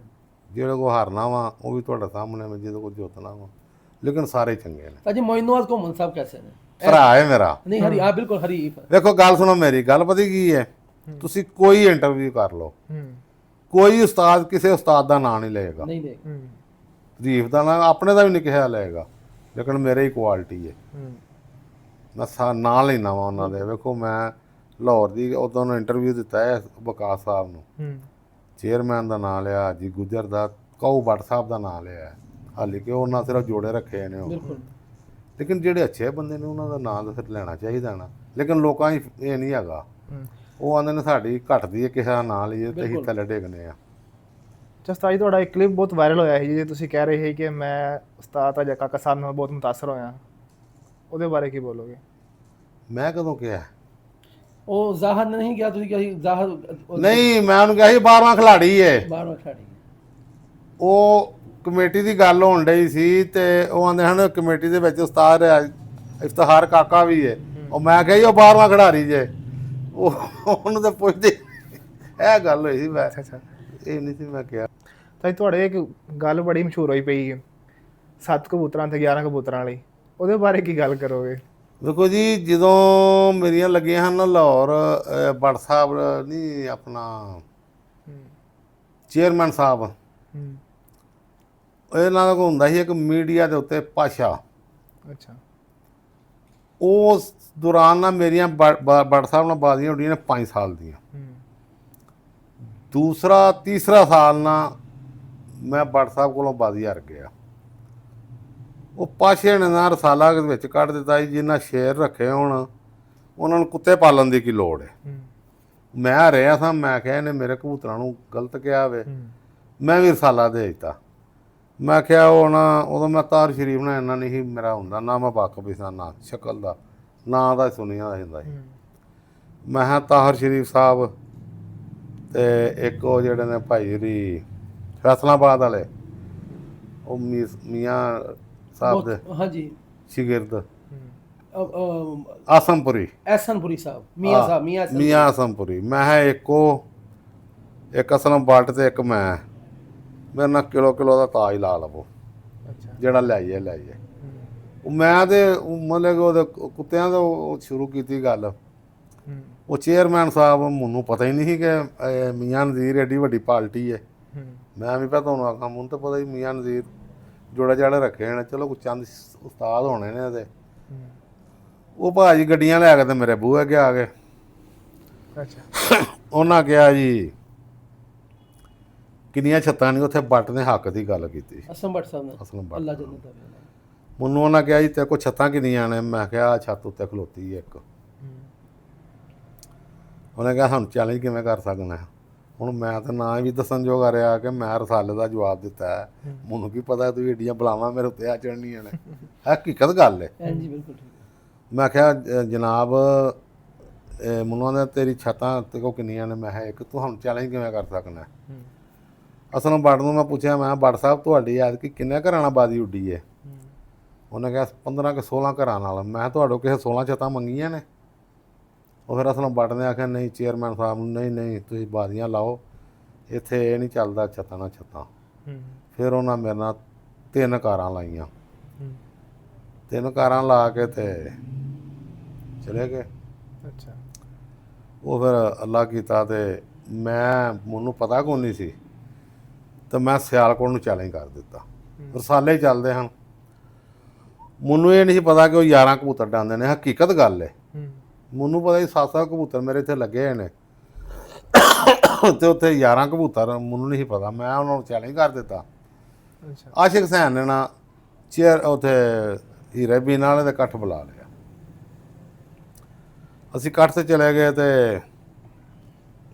ਜਿਹੜੇ ਕੋਲ ਹਾਰਨਾ ਵਾ ਉਹ ਵੀ ਤੁਹਾਡੇ ਸਾਹਮਣੇ ਮੈਂ ਜਿਹਦੇ ਕੋਲ ਜਿੱਤਣਾ ਵਾ, ਲੇਕਿਨ ਸਾਰੇ ਚੰਗੇ ਨੇ। ਅਜੀ ਮੋਇਨਵਾਜ਼ ਘੁੰਮਣ ਸਾਹਿਬ ਕੈਸੇ ਨੇ? ਭਰਾ ਹੈ ਮੇਰਾ। ਨਹੀਂ ਹਰੀ ਆ ਬਿਲਕੁਲ ਹਰੀਫ। ਵੇਖੋ ਗੱਲ ਸੁਣੋ ਮੇਰੀ, ਗੱਲ ਪਤਾ ਕੀ ਹੈ, ਤੁਸੀਂ ਕੋਈ ਇੰਟਰਵਿਊ ਕਰ ਲਓ, ਕੋਈ ਉਸਤਾਦ ਕਿਸੇ ਉਸਤਾਦ ਦਾ ਨਾਂ ਨਹੀਂ ਲਏਗਾ, ਨਹੀਂ ਲੈ ਹਰੀਫ ਦਾ ਨਾਂ ਆਪਣੇ ਦਾ ਵੀ ਨਹੀਂ ਕਿਹਾ ਲਏਗਾ, ਲੇਕਿਨ ਮੇਰੇ ਹੀ ਕੁਆਲਿਟੀ ਹੈ। ਮੈਂ ਨਾਂ ਲੈਣਾ ਵਾ ਉਹਨਾਂ ਦੇ। ਵੇਖੋ ਮੈਂ ਲਾਹੌਰ ਦੀ ਉਦੋਂ ਨੂੰ ਇੰਟਰਵਿਊ ਦਿੱਤਾ ਹੈ ਵਿਕਾਸ ਸਾਹਿਬ ਨੂੰ, ਚੇਅਰਮੈਨ ਦਾ ਨਾਂ ਲਿਆ, ਜੀ ਗੁੱਜਰ ਦਾ, ਕਊ ਭੱਟ ਸਾਹਿਬ ਦਾ ਨਾਂ ਲਿਆ। ਹਾਲੇ ਕਿ ਉਹਨਾਂ ਸਿਰਫ ਜੋੜੇ ਰੱਖੇ ਨੇ ਉਹ, ਲੇਕਿਨ ਜਿਹੜੇ ਅੱਛੇ ਬੰਦੇ ਨੇ ਉਹਨਾਂ ਦਾ ਨਾਂ ਤਾਂ ਫਿਰ ਲੈਣਾ ਚਾਹੀਦਾ ਨਾ। ਲੇਕਿਨ ਲੋਕਾਂ 'ਚ ਇਹ ਨਹੀਂ ਹੈਗਾ, ਉਹ ਆਉਂਦੇ ਨੇ ਸਾਡੀ ਘਟਦੀ ਹੈ ਕਿਸੇ ਦਾ ਨਾਂ ਲਈਏ ਤੇ ਅਸੀਂ ਥੱਲੇ ਡੇਗਨੇ ਆ। ਉਸਤਾਦ ਜੀ, ਤੁਹਾਡਾ ਇੱਕ ਕਲਿੱਪ ਬਹੁਤ ਵਾਇਰਲ ਹੋਇਆ ਸੀ ਜੇ ਤੁਸੀਂ ਕਹਿ ਰਹੇ ਸੀ ਕਿ ਮੈਂ ਉਸਤਾਦ ਅਜਾ ਕਾਕਾ ਸਾਹਿਬ ਨਾਲ ਬਹੁਤ ਮੁਤਾਸਰ ਹੋਇਆ, ਉਹਦੇ ਬਾਰੇ ਕੀ ਬੋਲੋਗੇ? ਮੈਂ ਕਦੋਂ ਕਿਹਾ? ਉਹ ਜ਼ਾਹਰ ਨਹੀਂ ਕਿਹਾ ਤੁਸੀਂ? ਕਿ ਜ਼ਾਹਰ ਨਹੀਂ, ਮੈਂ ਉਹਨੂੰ ਕਿਹਾ ਸੀ 12ਵਾਂ ਖਿਲਾੜੀ ਏ। 12ਵਾਂ ਖਿਲਾੜੀ। ਉਹ ਕਮੇਟੀ ਦੀ ਗੱਲ ਹੋਣ ਡਈ ਸੀ ਤੇ ਉਹ ਆਂਦੇ ਹਨ ਕਮੇਟੀ ਦੇ ਵਿੱਚ ਉਸਤਾਦ ਇਫਤਿਖਾਰ ਕਾਕਾ ਵੀ ਏ। ਉਹ ਮੈਂ ਕਿਹਾ ਜੀ ਉਹ 12ਵਾਂ ਖਿਡਾਰੀ ਜੇ। ਉਹ ਉਹਨੂੰ ਤਾਂ ਪੁੱਛਦੇ, ਇਹ ਗੱਲ ਹੋਈ ਸੀ। ਮੈਂ ਅੱਛਾ, ਇਹ ਨਹੀਂ ਸੀ ਮੈਂ ਕਿਹਾ। ਤਾਂ ਤੁਹਾਡੇ ਇੱਕ ਗੱਲ ਬੜੀ ਮਸ਼ਹੂਰ ਹੋਈ ਪਈ ਹੈ 7 ਕਬੂਤਰਾਂ ਤੇ 11 ਕਬੂਤਰਾਂ ਵਾਲੀ, ਉਹਦੇ ਬਾਰੇ ਕੀ ਗੱਲ ਕਰੋਗੇ? ਦੇਖੋ ਜੀ, ਜਦੋਂ ਮੇਰੀਆਂ ਲੱਗੀਆਂ ਹਨ ਲਾਹੌਰ, ਭੱਟ ਸਾਹਿਬ ਨਹੀਂ ਆਪਣਾ ਚੇਅਰਮੈਨ ਸਾਹਿਬ, ਇਹਨਾਂ ਦਾ ਕੋਈ ਹੁੰਦਾ ਸੀ ਇੱਕ ਮੀਡੀਆ ਦੇ ਉੱਤੇ ਭਾਸ਼ਾ। ਅੱਛਾ। ਉਸ ਦੌਰਾਨ ਨਾ ਮੇਰੀਆਂ ਭੱਟ ਸਾਹਿਬ ਨਾਲ ਬਾਜ਼ੀਆਂ ਉੱਡੀਆਂ ਨੇ 5 ਸਾਲ ਦੀਆਂ। ਦੂਸਰਾ ਤੀਸਰਾ ਸਾਲ ਨਾ ਮੈਂ ਭੱਟ ਸਾਹਿਬ ਕੋਲੋਂ ਬਾਜ਼ੀ ਹਾਰ ਗਿਆ। ਉਹ ਪਾਸ਼ੇ ਨੇ ਨਾ ਰਸਾਲਾ ਵਿੱਚ ਕੱਢ ਦਿੱਤਾ ਜੀ, ਜਿੰਨਾ ਸ਼ੇਰ ਰੱਖੇ ਹੋਣ ਉਹਨਾਂ ਨੂੰ ਕੁੱਤੇ ਪਾਲਣ ਦੀ ਕੀ ਲੋੜ ਹੈ। ਮੈਂ ਹਾਰਿਆ ਸਾਂ, ਮੈਂ ਕਿਹਾ ਇਹਨੇ ਮੇਰੇ ਕਬੂਤਰਾਂ ਨੂੰ ਗਲਤ ਕਿਹਾ ਵੇ, ਮੈਂ ਵੀ ਰਸਾਲਾ ਦੇ ਦਿੱਤਾ। ਮੈਂ ਕਿਹਾ ਉਹ ਨਾ, ਉਦੋਂ ਮੈਂ ਤਾਰ ਸ਼ਰੀਫ ਨਾਲ ਇੰਨਾ ਨਹੀਂ ਸੀ ਮੇਰਾ ਹੁੰਦਾ, ਨਾ ਮੈਂ ਵਾਕਫ ਸੀ ਨਾ ਸ਼ਕਲ ਦਾ, ਨਾਂ ਦਾ ਸੁਣਿਆ ਹੁੰਦਾ ਸੀ। ਮੈਂ ਕਿਹਾ ਤਾਹਰ ਸ਼ਰੀਫ ਸਾਹਿਬ ਤੇ ਇੱਕ ਉਹ ਜਿਹੜੇ ਨੇ ਭਾਈ ਜੀ ਫੈਸਲਾਬਾਦ ਵਾਲੇ, ਉਹ ਮੀਆਂ ਸਾਹਿਬ ਦੇ ਹਾਂਜੀ ਸ਼ਾਗਿਰਦ ਆਸਮਪੁਰੀ, ਐਸਨਪੁਰੀ ਸਾਹਿਬ, ਮੀਆਂ ਸਾਹਿਬ, ਮੀਆਂ ਆਸਮਪੁਰੀ। ਮੈਂ ਕਿਹਾ ਇੱਕ ਅਸਲਮ ਬੱਟ ਤੇ ਇੱਕ ਮੈਂ, ਮੇਰੇ ਨਾਲ ਕਿਲੋ ਦਾ ਤਾਜ ਲਾ ਲਵੋ, ਜਿਹੜਾ ਲਿਆਈਏ। ਉਹ ਮੈਂ ਤੇ ਮਤਲਬ ਉਹਦੇ ਕੁੱਤਿਆਂ ਤੋਂ ਸ਼ੁਰੂ ਕੀਤੀ ਗੱਲ। ਉਹ ਚੇਅਰਮੈਨ ਸਾਹਿਬ, ਮੈਨੂੰ ਪਤਾ ਹੀ ਨਹੀਂ ਸੀ ਕਿ ਮੀਆਂ ਨਜ਼ੀਰ ਐਡੀ ਵੱਡੀ ਪਾਰਟੀ ਹੈ। ਮੈਂ ਵੀ ਤੁਹਾਨੂੰ ਆਖਾਂ, ਮੈਨੂੰ ਤਾਂ ਪਤਾ ਹੀ ਮੀਆਂ ਨਜ਼ੀਰ ਜੋੜੇ ਜਾੜੇ ਰੱਖੇ ਨੇ, ਚਲੋ ਕੋਈ ਚੰਦ ਉਸਤਾਦ ਹੋਣੇ ਨੇ ਇਹਦੇ। ਉਹ ਭਾਜੀ ਗੱਡੀਆਂ ਲੈ ਕੇ ਤੇ ਮੇਰੇ ਬੂਹੇ ਅੱਗੇ ਆ ਗਏ। ਅੱਛਾ ਉਹਨਾਂ ਕਿਹਾ ਜੀ ਕਿੰਨੀਆਂ ਛੱਤਾਂ ਨਹੀਂ, ਉੱਥੇ ਬੱਟ ਨੇ ਹੱਕ ਦੀ ਗੱਲ ਕੀਤੀ। ਅਸਮ ਭੱਟ ਸਾਹਿਬ ਨਾਲ ਅਸਲਮ ਬੱਟ ਅੱਲਾ ਨਾਲ। ਜੰਨਤ ਦੇਵੇ ਉਹਨਾਂ ਨੂੰ। ਮੈਨੂੰ ਉਹਨਾਂ ਕਿਹਾ ਜੀ ਤੇਰੇ ਕੋਲ ਛੱਤਾਂ ਕਿੰਨੀਆਂ ਨੇ? ਮੈਂ ਕਿਹਾ ਆਹ ਛੱਤ ਉੱਤੇ ਖਲੋਤੀ ਹੈ ਇੱਕ। ਉਹਨੇ ਕਿਹਾ ਸਾਨੂੰ ਚੈਲੰਜ ਕਿਵੇਂ ਕਰ ਸਕਣਾ? ਹੁਣ ਮੈਂ ਤਾਂ ਨਾ ਵੀ ਦੱਸਣ ਜੋਗਾ ਰਿਹਾ ਕਿ ਮੈਂ ਰਸਾਲੇ ਦਾ ਜਵਾਬ ਦਿੱਤਾ ਹੈ। ਮੈਨੂੰ ਕੀ ਪਤਾ ਤੂੰ ਏਡੀਆਂ ਬੁਲਾਵਾਂ ਮੇਰੇ ਉੱਤੇ ਆ ਚੜ੍ਹਨੀਆਂ ਨੇ। ਹਕੀਕਤ ਗੱਲ ਹੈ। ਹਾਂਜੀ ਬਿਲਕੁਲ ਠੀਕ ਹੈ। ਮੈਂ ਕਿਹਾ ਜਨਾਬ ਮੈਨੂੰ ਆਂਦਾ ਤੇਰੀ ਛੱਤਾਂ ਤੇ ਕੋ ਕਿੰਨੀਆਂ ਨੇ? ਮੈਂ ਕਿਹਾ ਇੱਕ। ਤੂੰ ਹੁਣ ਚੈਲੰਜ ਕਿਵੇਂ ਕਰ ਸਕਣਾ? ਅਸਲ ਬੱਟ ਨੂੰ ਮੈਂ ਪੁੱਛਿਆ, ਮੈਂ ਬੱਟ ਸਾਹਿਬ ਤੁਹਾਡੀ ਐਤਕੀ ਕਿੰਨੇ ਘਰਾਂ ਨਾਲ ਬਾਜੀ ਉੱਡੀ ਹੈ? ਉਹਨੇ ਕਿਹਾ 15 ਕਿ 16 ਘਰਾਂ ਨਾਲ। ਮੈਂ ਤੁਹਾਡੇ ਕਿਸੇ 16 ਛੱਤਾਂ ਮੰਗੀਆਂ ਨੇ? ਉਹ ਫਿਰ ਅਸਲ ਬੱਟ ਨੇ ਆਖਿਆ ਨਹੀਂ ਚੇਅਰਮੈਨ ਸਾਹਿਬ ਨੂੰ, ਨਹੀਂ ਨਹੀਂ ਤੁਸੀਂ ਬਾਜ਼ੀਆਂ ਲਾਓ, ਇੱਥੇ ਇਹ ਨਹੀਂ ਚੱਲਦਾ ਛੱਤਾਂ ਨਾਲ ਛੱਤਾਂ। ਫਿਰ ਉਹਨਾਂ ਮੇਰੇ ਨਾਲ 3 ਕਾਰਾਂ ਲਾਈਆਂ। 3 ਕਾਰਾਂ ਲਾ ਕੇ ਤੇ ਚਲੇ ਗਏ। ਅੱਛਾ ਉਹ ਫਿਰ ਅੱਲਾ ਕੀਤਾ ਤੇ ਮੈਨੂੰ ਪਤਾ ਕੋਈ ਨਹੀਂ ਸੀ ਤੇ ਮੈਂ ਸਿਆਲਕੋਟ ਨੂੰ ਚੈਲੰਜ ਕਰ ਦਿੱਤਾ। ਰਸਾਲੇ ਚੱਲਦੇ ਹਨ, ਮੈਨੂੰ ਇਹ ਨਹੀਂ ਪਤਾ ਕਿ ਉਹ 11 ਕਬੂਤਰ ਡਾਂਦੇ ਨੇ। ਹਕੀਕਤ ਗੱਲ ਹੈ, ਮੈਨੂੰ ਪਤਾ ਸੀ 7-7 ਕਬੂਤਰ ਮੇਰੇ ਇੱਥੇ ਲੱਗੇ ਹੋਏ ਨੇ ਤੇ ਉੱਥੇ 11 ਕਬੂਤਰ ਮੈਨੂੰ ਨਹੀਂ ਪਤਾ। ਮੈਂ ਉਹਨਾਂ ਨੂੰ ਚੈਲੰਜ ਕਰ ਦਿੱਤਾ। ਅੱਛਾ ਆਸ਼ਿਕ ਹੁਸੈਨ ਨੇ ਨਾ ਉੱਥੇ ਹੀਰੇ ਬੀਨ ਵਾਲੇ ਦੇ ਇਕੱਠ ਬੁਲਾ ਲਿਆ। ਅਸੀਂ ਇਕੱਠ 'ਤੇ ਚਲੇ ਗਏ ਤੇ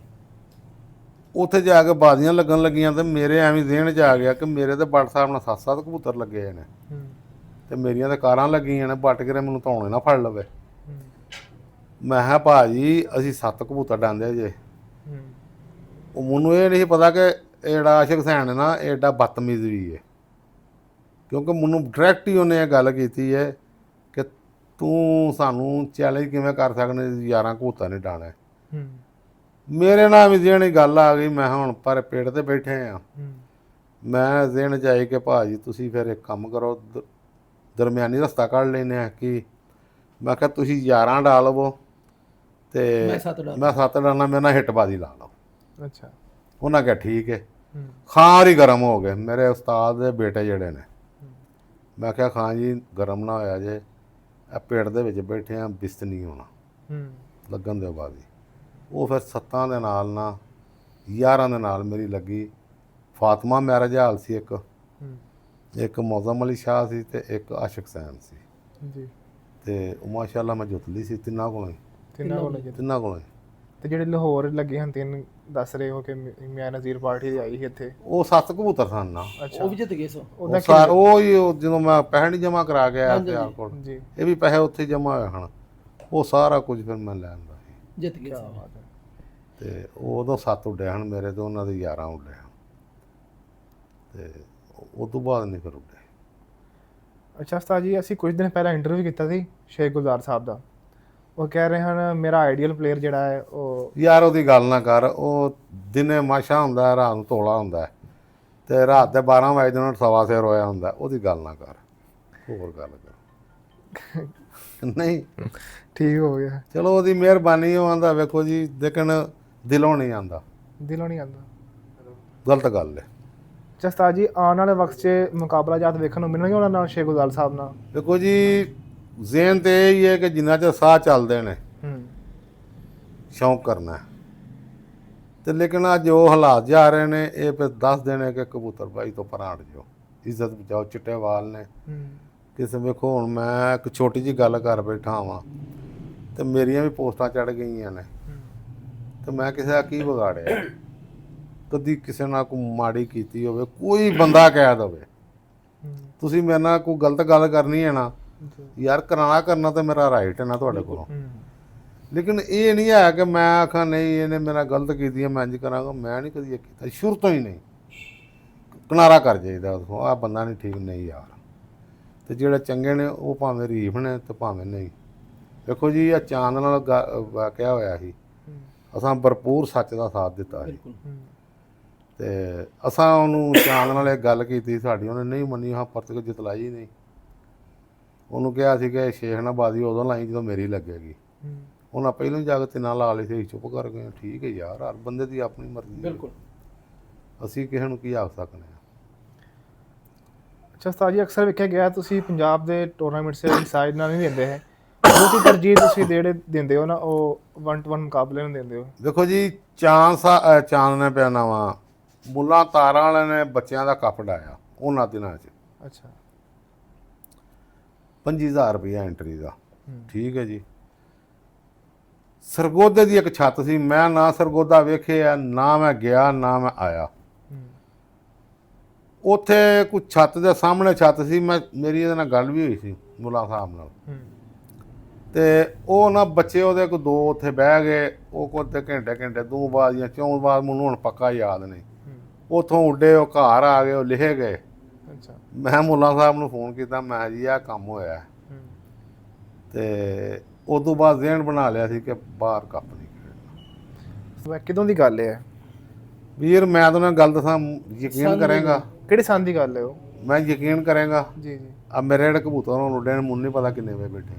ਉੱਥੇ ਜਾ ਕੇ ਬਾਜ਼ੀਆਂ ਲੱਗਣ ਲੱਗੀਆਂ ਤੇ ਮੇਰੇ ਐਵੇਂ ਜ਼ਿਹਨ 'ਚ ਆ ਗਿਆ ਕਿ ਮੇਰੇ ਤੇ ਬੱਟ ਸਾਹਿਬ ਨਾਲ 7-7 ਕਬੂਤਰ ਲੱਗੇ ਹੋਏ ਨੇ ਤੇ ਮੇਰੀਆਂ ਤਾਂ ਕਾਰਾਂ ਲੱਗੀਆਂ ਨੇ। ਬੱਟ ਕਿਰੇ ਮੈਨੂੰ ਧੌਣੇ ਨਾ ਫੜ ਲਵੇ। ਮੈਂ ਕਿਹਾ ਭਾਜੀ ਅਸੀਂ 7 ਕਬੂਤਰ ਡਾਂਦੇ ਜੇ। ਉਹ ਮੈਨੂੰ ਇਹ ਨਹੀਂ ਪਤਾ ਕਿ ਇਹ ਜਿਹੜਾ ਆਸ਼ਿਕ ਹੁਸੈਨ ਹੈ ਨਾ ਇਹ ਐਡਾ ਬਦਤਮੀਜ਼ ਵੀ ਹੈ, ਕਿਉਂਕਿ ਮੈਨੂੰ ਡਾਇਰੈਕਟ ਹੀ ਉਹਨੇ ਇਹ ਗੱਲ ਕੀਤੀ ਹੈ ਕਿ ਤੂੰ ਸਾਨੂੰ ਚੈਲੰਜ ਕਿਵੇਂ ਕਰ ਸਕਦੇ 11 ਕਬੂਤਰ ਨਹੀਂ ਡਾਣੇ। ਮੇਰੇ ਨਾਲ ਵੀ ਜਿਹੜੀ ਗੱਲ ਆ ਗਈ, ਮੈਂ ਹੁਣ ਪਰ ਪੇੜ ਤੇ ਬੈਠੇ ਆ। ਮੈਂ ਜ਼ਿਹਨ 'ਚ ਆਈ ਕਿ ਭਾਜੀ ਤੁਸੀਂ ਫਿਰ ਇੱਕ ਕੰਮ ਕਰੋ, ਦਰਮਿਆਨੀ ਰਸਤਾ ਕੱਢ ਲੈਂਦੇ ਆ। ਕਿ ਮੈਂ ਕਿਹਾ ਤੁਸੀਂ 11 ਡਾ ਲਵੋ ਤੇ ਮੈਂ 7 ਡਾਣਾ, ਮੇਰੇ ਨਾਲ ਹਿੱਟਬਾਜ਼ੀ ਲਾ ਲਓ। ਅੱਛਾ ਉਹਨਾਂ ਕਿਹਾ ਠੀਕ ਹੈ। ਖਾਂ ਹੀ ਗਰਮ ਹੋ ਗਏ ਮੇਰੇ ਉਸਤਾਦ ਦੇ ਬੇਟੇ ਜਿਹੜੇ ਨੇ। ਮੈਂ ਕਿਹਾ ਖਾਂ ਜੀ ਗਰਮ ਨਾ ਹੋਇਆ ਜੇ, ਇਹ ਪੇੜ ਦੇ ਵਿੱਚ ਬੈਠੇ ਆ, ਬਿਸਤ ਨਹੀਂ ਹੋਣਾ ਲੱਗਣ ਦਿਓ ਬਾਜ਼ੀ। ਉਹ ਫਿਰ 7 ਦੇ ਨਾਲ ਨਾ 11 ਦੇ ਨਾਲ ਮੇਰੀ ਲੱਗੀ। ਫਾਤਮਾ ਮੈਰਿਜ ਹਾਲ ਸੀ ਇੱਕ ਮੌਜ਼ਮ ਅਲੀ ਸ਼ਾਹ ਸੀ ਤੇ ਇੱਕ ਆਸ਼ਿਕ ਹੁਸੈਨ ਸੀ ਜੀ। ਤੇ ਉਹ ਮਾਸ਼ਾਅੱਲਾ ਮੈਂ ਜਿੱਤ ਲਈ ਸੀ ਤਿੰਨਾਂ ਕੋਲੋਂ ਹੀ। ਤਿੰਨਾਂ ਕੋਲੋਂ ਹੀ। ਤੇ ਜਿਹੜੇ ਲਾਹੌਰ ਲੱਗੇ ਹਨ 3 ਦੱਸ ਰਹੇ ਹੋ ਕਿ ਮਿਆਂ ਨਜ਼ੀਰ ਪਾਰਟੀ ਆਈ ਸੀ ਇੱਥੇ, ਉਹ 7 ਕਬੂਤਰ ਸਨ ਨਾ। ਅੱਛਾ ਉਹ ਵੀ ਜਿੱਤ ਗਏ ਸੋ। ਉਹ ਜਦੋਂ ਮੈਂ ਪੈਸੇ ਨਹੀਂ ਜਮ੍ਹਾਂ ਕਰਾ ਕੇ ਆਇਆ ਸਿਆਲਕੋਟ, ਜੀ ਇਹ ਵੀ ਪੈਸੇ ਉੱਥੇ ਜਮ੍ਹਾਂ ਹੋਏ ਹਨ। ਉਹ ਸਾਰਾ ਕੁਝ ਫਿਰ ਮੈਂ ਲੈ ਆਂਦਾ ਸੀ। ਜਿੱਤ ਗਏ ਸੋ। ਤੇ ਉਦੋਂ 7 ਉੱਡੇ ਹਨ ਮੇਰੇ ਤੇ ਉਹਨਾਂ ਦੇ 11 ਉੱਡੇ ਹਨ ਤੇ ਉਸ ਤੋਂ ਬਾਅਦ ਨਹੀਂ ਫਿਰ ਉੱਡੇ। ਅੱਛਾ ਉਸਤਾਦ ਜੀ, ਅਸੀਂ ਕੁਝ ਦਿਨ ਪਹਿਲਾਂ ਇੰਟਰਵਿਊ ਕੀਤਾ ਸੀ ਸ਼ੇਖ ਗੁਲਜ਼ਾਰ ਸਾਹਿਬ ਦਾ। ਉਹ ਕਹਿ ਰਹੇ ਹਨ ਮੇਰਾ ਆਈਡੀਅਲ ਪਲੇਅਰ ਜਿਹੜਾ ਹੈ ਉਹ। ਯਾਰ ਉਹਦੀ ਗੱਲ ਨਾ ਕਰ। ਉਹ ਦਿਨੇ ਮਾਸ਼ਾ ਹੁੰਦਾ, ਰਾਤ ਨੂੰ ਤੋਲਾ ਹੁੰਦਾ ਤੇ ਰਾਤ ਦੇ 12 ਵਜੇ ਉਹਨਾਂ ਨੂੰ ਸਵਾ ਸਿਰ ਹੋਇਆ ਹੁੰਦਾ। ਉਹਦੀ ਗੱਲ ਨਾ ਕਰ, ਹੋਰ ਗੱਲ ਕਰ। ਨਹੀਂ ਠੀਕ ਹੋ ਗਿਆ, ਚਲੋ ਉਹਦੀ ਮਿਹਰਬਾਨੀ। ਉਹ ਆਂਦਾ ਵੇਖੋ ਜੀ, ਲੇਕਿਨ ਦਿਲੋਂ ਨਹੀਂ ਆਂਦਾ, ਦਿਲੋਂ ਨਹੀਂ ਆਉਂਦਾ। ਗਲਤ ਗੱਲ ਹੈ। ਅੱਛਾ ਉਸਤਾਦ ਜੀ, ਆਉਣ ਵਾਲੇ ਵਕਤ 'ਚ ਮੁਕਾਬਲਾ ਜਾਤ ਵੇਖਣ ਨੂੰ ਮਿਲਣਗੇ ਉਹਨਾਂ ਨਾਲ ਸ਼ੇਖ ਗੁਲਜ਼ਾਰ ਸਾਹਿਬ ਨਾਲ? ਦੇਖੋ ਜੀ, ਜ਼ਿਹਨ ਤੇ ਇਹ ਹੀ ਹੈ ਕਿ ਜਿੰਨਾ ਚਿਰ ਸਾਹ ਚੱਲਦੇ ਨੇ ਸ਼ੌਂਕ ਕਰਨਾ ਤੇ, ਲੇਕਿਨ ਅੱਜ ਉਹ ਹਾਲਾਤ ਜਾ ਰਹੇ ਨੇ ਇਹ ਫਿਰ ਦੱਸ ਦੇਣੇ ਕਿ ਕਬੂਤਰਬਾਜ਼ੀ ਤੋਂ ਪਰਾਂ ਹਟ ਜਾਓ, ਇੱਜ਼ਤ ਬਚਾਓ। ਚਿੱਟੇ ਵਾਲ ਨੇ ਕਿਸੇ। ਵੇਖੋ ਹੁਣ ਮੈਂ ਇੱਕ ਛੋਟੀ ਜਿਹੀ ਗੱਲ ਕਰ ਬੈਠਾ ਵਾਂ ਤੇ ਮੇਰੀਆਂ ਵੀ ਪੋਸਟਾਂ ਚੜ੍ਹ ਗਈਆਂ ਨੇ ਤੇ ਮੈਂ ਕਿਸੇ ਦਾ ਕੀ ਵਿਗਾੜਿਆ? ਕਦੀ ਕਿਸੇ ਨਾਲ ਕੋਈ ਮਾੜੀ ਕੀਤੀ ਹੋਵੇ, ਕੋਈ ਬੰਦਾ ਕਹਿ ਦੇਵੇ ਤੁਸੀਂ ਮੇਰੇ ਨਾਲ ਕੋਈ ਗਲਤ ਗੱਲ ਕਰਨੀ ਹੈ ਨਾ ਯਾਰ, ਕਰਨਾ ਤਾਂ ਮੇਰਾ ਰਾਈਟ ਹੈ ਨਾ ਤੁਹਾਡੇ ਕੋਲੋਂ। ਲੇਕਿਨ ਇਹ ਨਹੀਂ ਹੈ ਕਿ ਮੈਂ ਆਖਾਂ ਨਹੀਂ ਇਹਨੇ ਮੇਰੇ ਨਾਲ ਗਲਤ ਕੀਤੀ ਹੈ ਮੈਂ ਇੰਝ ਕਰਾਂਗਾ। ਮੈਂ ਨਹੀਂ ਕਦੀ ਇਹ ਕੀਤਾ, ਸ਼ੁਰੂ ਤੋਂ ਹੀ ਨਹੀਂ। ਕਿਨਾਰਾ ਕਰ ਜਾਈਦਾ ਉਦੋਂ, ਆਹ ਬੰਦਾ ਨਹੀਂ ਠੀਕ, ਨਹੀਂ ਯਾਰ। ਤੇ ਜਿਹੜੇ ਚੰਗੇ ਨੇ ਉਹ ਭਾਵੇਂ ਰੀਫ ਨੇ ਤੇ ਭਾਵੇਂ ਨਹੀਂ। ਦੇਖੋ ਜੀ, ਇਹ ਚਾਂਦ ਨਾਲ ਵਾਕਿਆ ਹੋਇਆ ਸੀ, ਅਸਾਂ ਭਰਪੂਰ ਸੱਚ ਦਾ ਸਾਥ ਦਿੱਤਾ ਸੀ ਤੇ ਅਸਾਂ ਉਹਨੂੰ ਚਾਂਦ ਨਾਲ ਇੱਕ ਗੱਲ ਕੀਤੀ, ਸਾਡੀ ਉਹਨੇ ਨਹੀਂ ਮੰਨੀ। ਹਾਂ ਪਰਤ ਕੇ ਜਿਤਲਾਈ ਨਹੀਂ। ਉਹਨੂੰ ਕਿਹਾ ਸੀ ਕਿ ਸ਼ੇਖ ਨਾਲ ਬਾਜ਼ੀ ਉਦੋਂ ਲਾਈ ਜਦੋਂ ਮੇਰੀ ਲੱਗੇਗੀ। ਉਹਨਾਂ ਪਹਿਲਾਂ ਜਾ ਕੇ 3 ਲਾ ਲਈ ਸੀ, ਚੁੱਪ ਕਰ ਗਏ। ਠੀਕ ਹੈ ਯਾਰ, ਹਰ ਬੰਦੇ ਦੀ ਆਪਣੀ ਮਰਜ਼ੀ। ਬਿਲਕੁਲ, ਅਸੀਂ ਕਿਸੇ ਨੂੰ ਕੀ ਆਖ ਸਕਦੇ ਹਾਂ। ਅੱਛਾ ਉਸਤਾਦ ਜੀ, ਅਕਸਰ ਵੇਖਿਆ ਗਿਆ ਤੁਸੀਂ ਪੰਜਾਬ ਦੇ ਟੂਰਨਾਮੈਂਟ 'ਚ ਸਾਈਡ ਨਾਲ ਨਹੀਂ ਲੈਂਦੇ ਹੈ। ਬਹੁਤੀ ਤਰਜੀਹ ਤੁਸੀਂ ਜਿਹੜੇ ਦਿੰਦੇ ਹੋ ਨਾ ਉਹ 1-to-1 ਮੁਕਾਬਲੇ ਨੂੰ ਦਿੰਦੇ ਹੋ। ਦੇਖੋ ਜੀ ਚਾਂਦ ਨੇ ਪਿਆ ਨਵਾਂ ਮੁੱਲਾਂ ਤਾਰਾਂ ਵਾਲੇ ਨੇ ਬੱਚਿਆਂ ਦਾ ਕੱਪ ਡਾਇਆ ਉਹਨਾਂ ਦਿਨਾਂ 'ਚ ਅੱਛਾ 25,000 ਰੁਪਇਆ ਐਂਟਰੀ ਦਾ। ਠੀਕ ਹੈ ਜੀ। ਸਰਗੋਦੇ ਦੀ ਇੱਕ ਛੱਤ ਸੀ, ਮੈਂ ਨਾ ਸਰਗੋਦਾ ਵੇਖਿਆ, ਨਾ ਮੈਂ ਗਿਆ, ਨਾ ਮੈਂ ਆਇਆ। ਉੱਥੇ ਕੁਝ ਛੱਤ ਦੇ ਸਾਹਮਣੇ ਛੱਤ ਸੀ, ਮੇਰੀ ਇਹਦੇ ਨਾਲ ਗੱਲ ਵੀ ਹੋਈ ਸੀ ਮੁੱਲਾ ਸਾਹਿਬ ਨਾਲ, ਤੇ ਉਹ ਨਾ ਬੱਚੇ ਉਹਦੇ ਕੋ ਦੋ ਉੱਥੇ ਬਹਿ ਗਏ। ਉਹ ਕੋਤੇ ਘੰਟੇ ਦੋ ਬਾਅਦ ਜਾਂ ਚੌਂ ਬਾਅਦ ਮੈਨੂੰ ਹੁਣ ਪੱਕਾ ਯਾਦ ਨਹੀਂ। ਉੱਥੋਂ ਉੱਡੇ ਉਹ ਘਰ ਆ ਗਏ, ਉਹ ਲਿਖੇ ਗਏ। ਅੱਛਾ ਮੈਂ ਮੁੱਲਾ ਸਾਹਿਬ ਨੂੰ ਫੋਨ ਕੀਤਾ, ਮੈਂ ਜੀ ਆਹ ਕੰਮ ਹੋਇਆ, ਤੇ ਉਸ ਤੋਂ ਬਾਅਦ ਜ਼ਹਿਨ ਬਣਾ ਲਿਆ ਸੀ ਕਿ ਬਾਹਰ ਕੱਪ ਨਹੀਂ ਖੇਡਣਾ। ਕਿਦੋਂ ਦੀ ਗੱਲ ਹੈ ਵੀਰ? ਮੈਂ ਤੁਹਾਨੂੰ ਗੱਲ ਦੱਸਾਂ, ਯਕੀਨ ਕਰੇਗਾ? ਕਿਹੜੇ ਸਾਲ ਦੀ ਗੱਲ ਹੈ ਉਹ? ਮੈਂ ਯਕੀਨ ਕਰੇਗਾ? ਜੀ ਜੀ। ਆ ਮੇਰੇ ਜਿਹੜੇ ਕਬੂਤਰ ਨੂੰ ਉੱਡੇ ਨੇ, ਮੈਨੂੰ ਨਹੀਂ ਪਤਾ ਕਿੰਨੇ ਵਜੇ ਬੈਠੇ।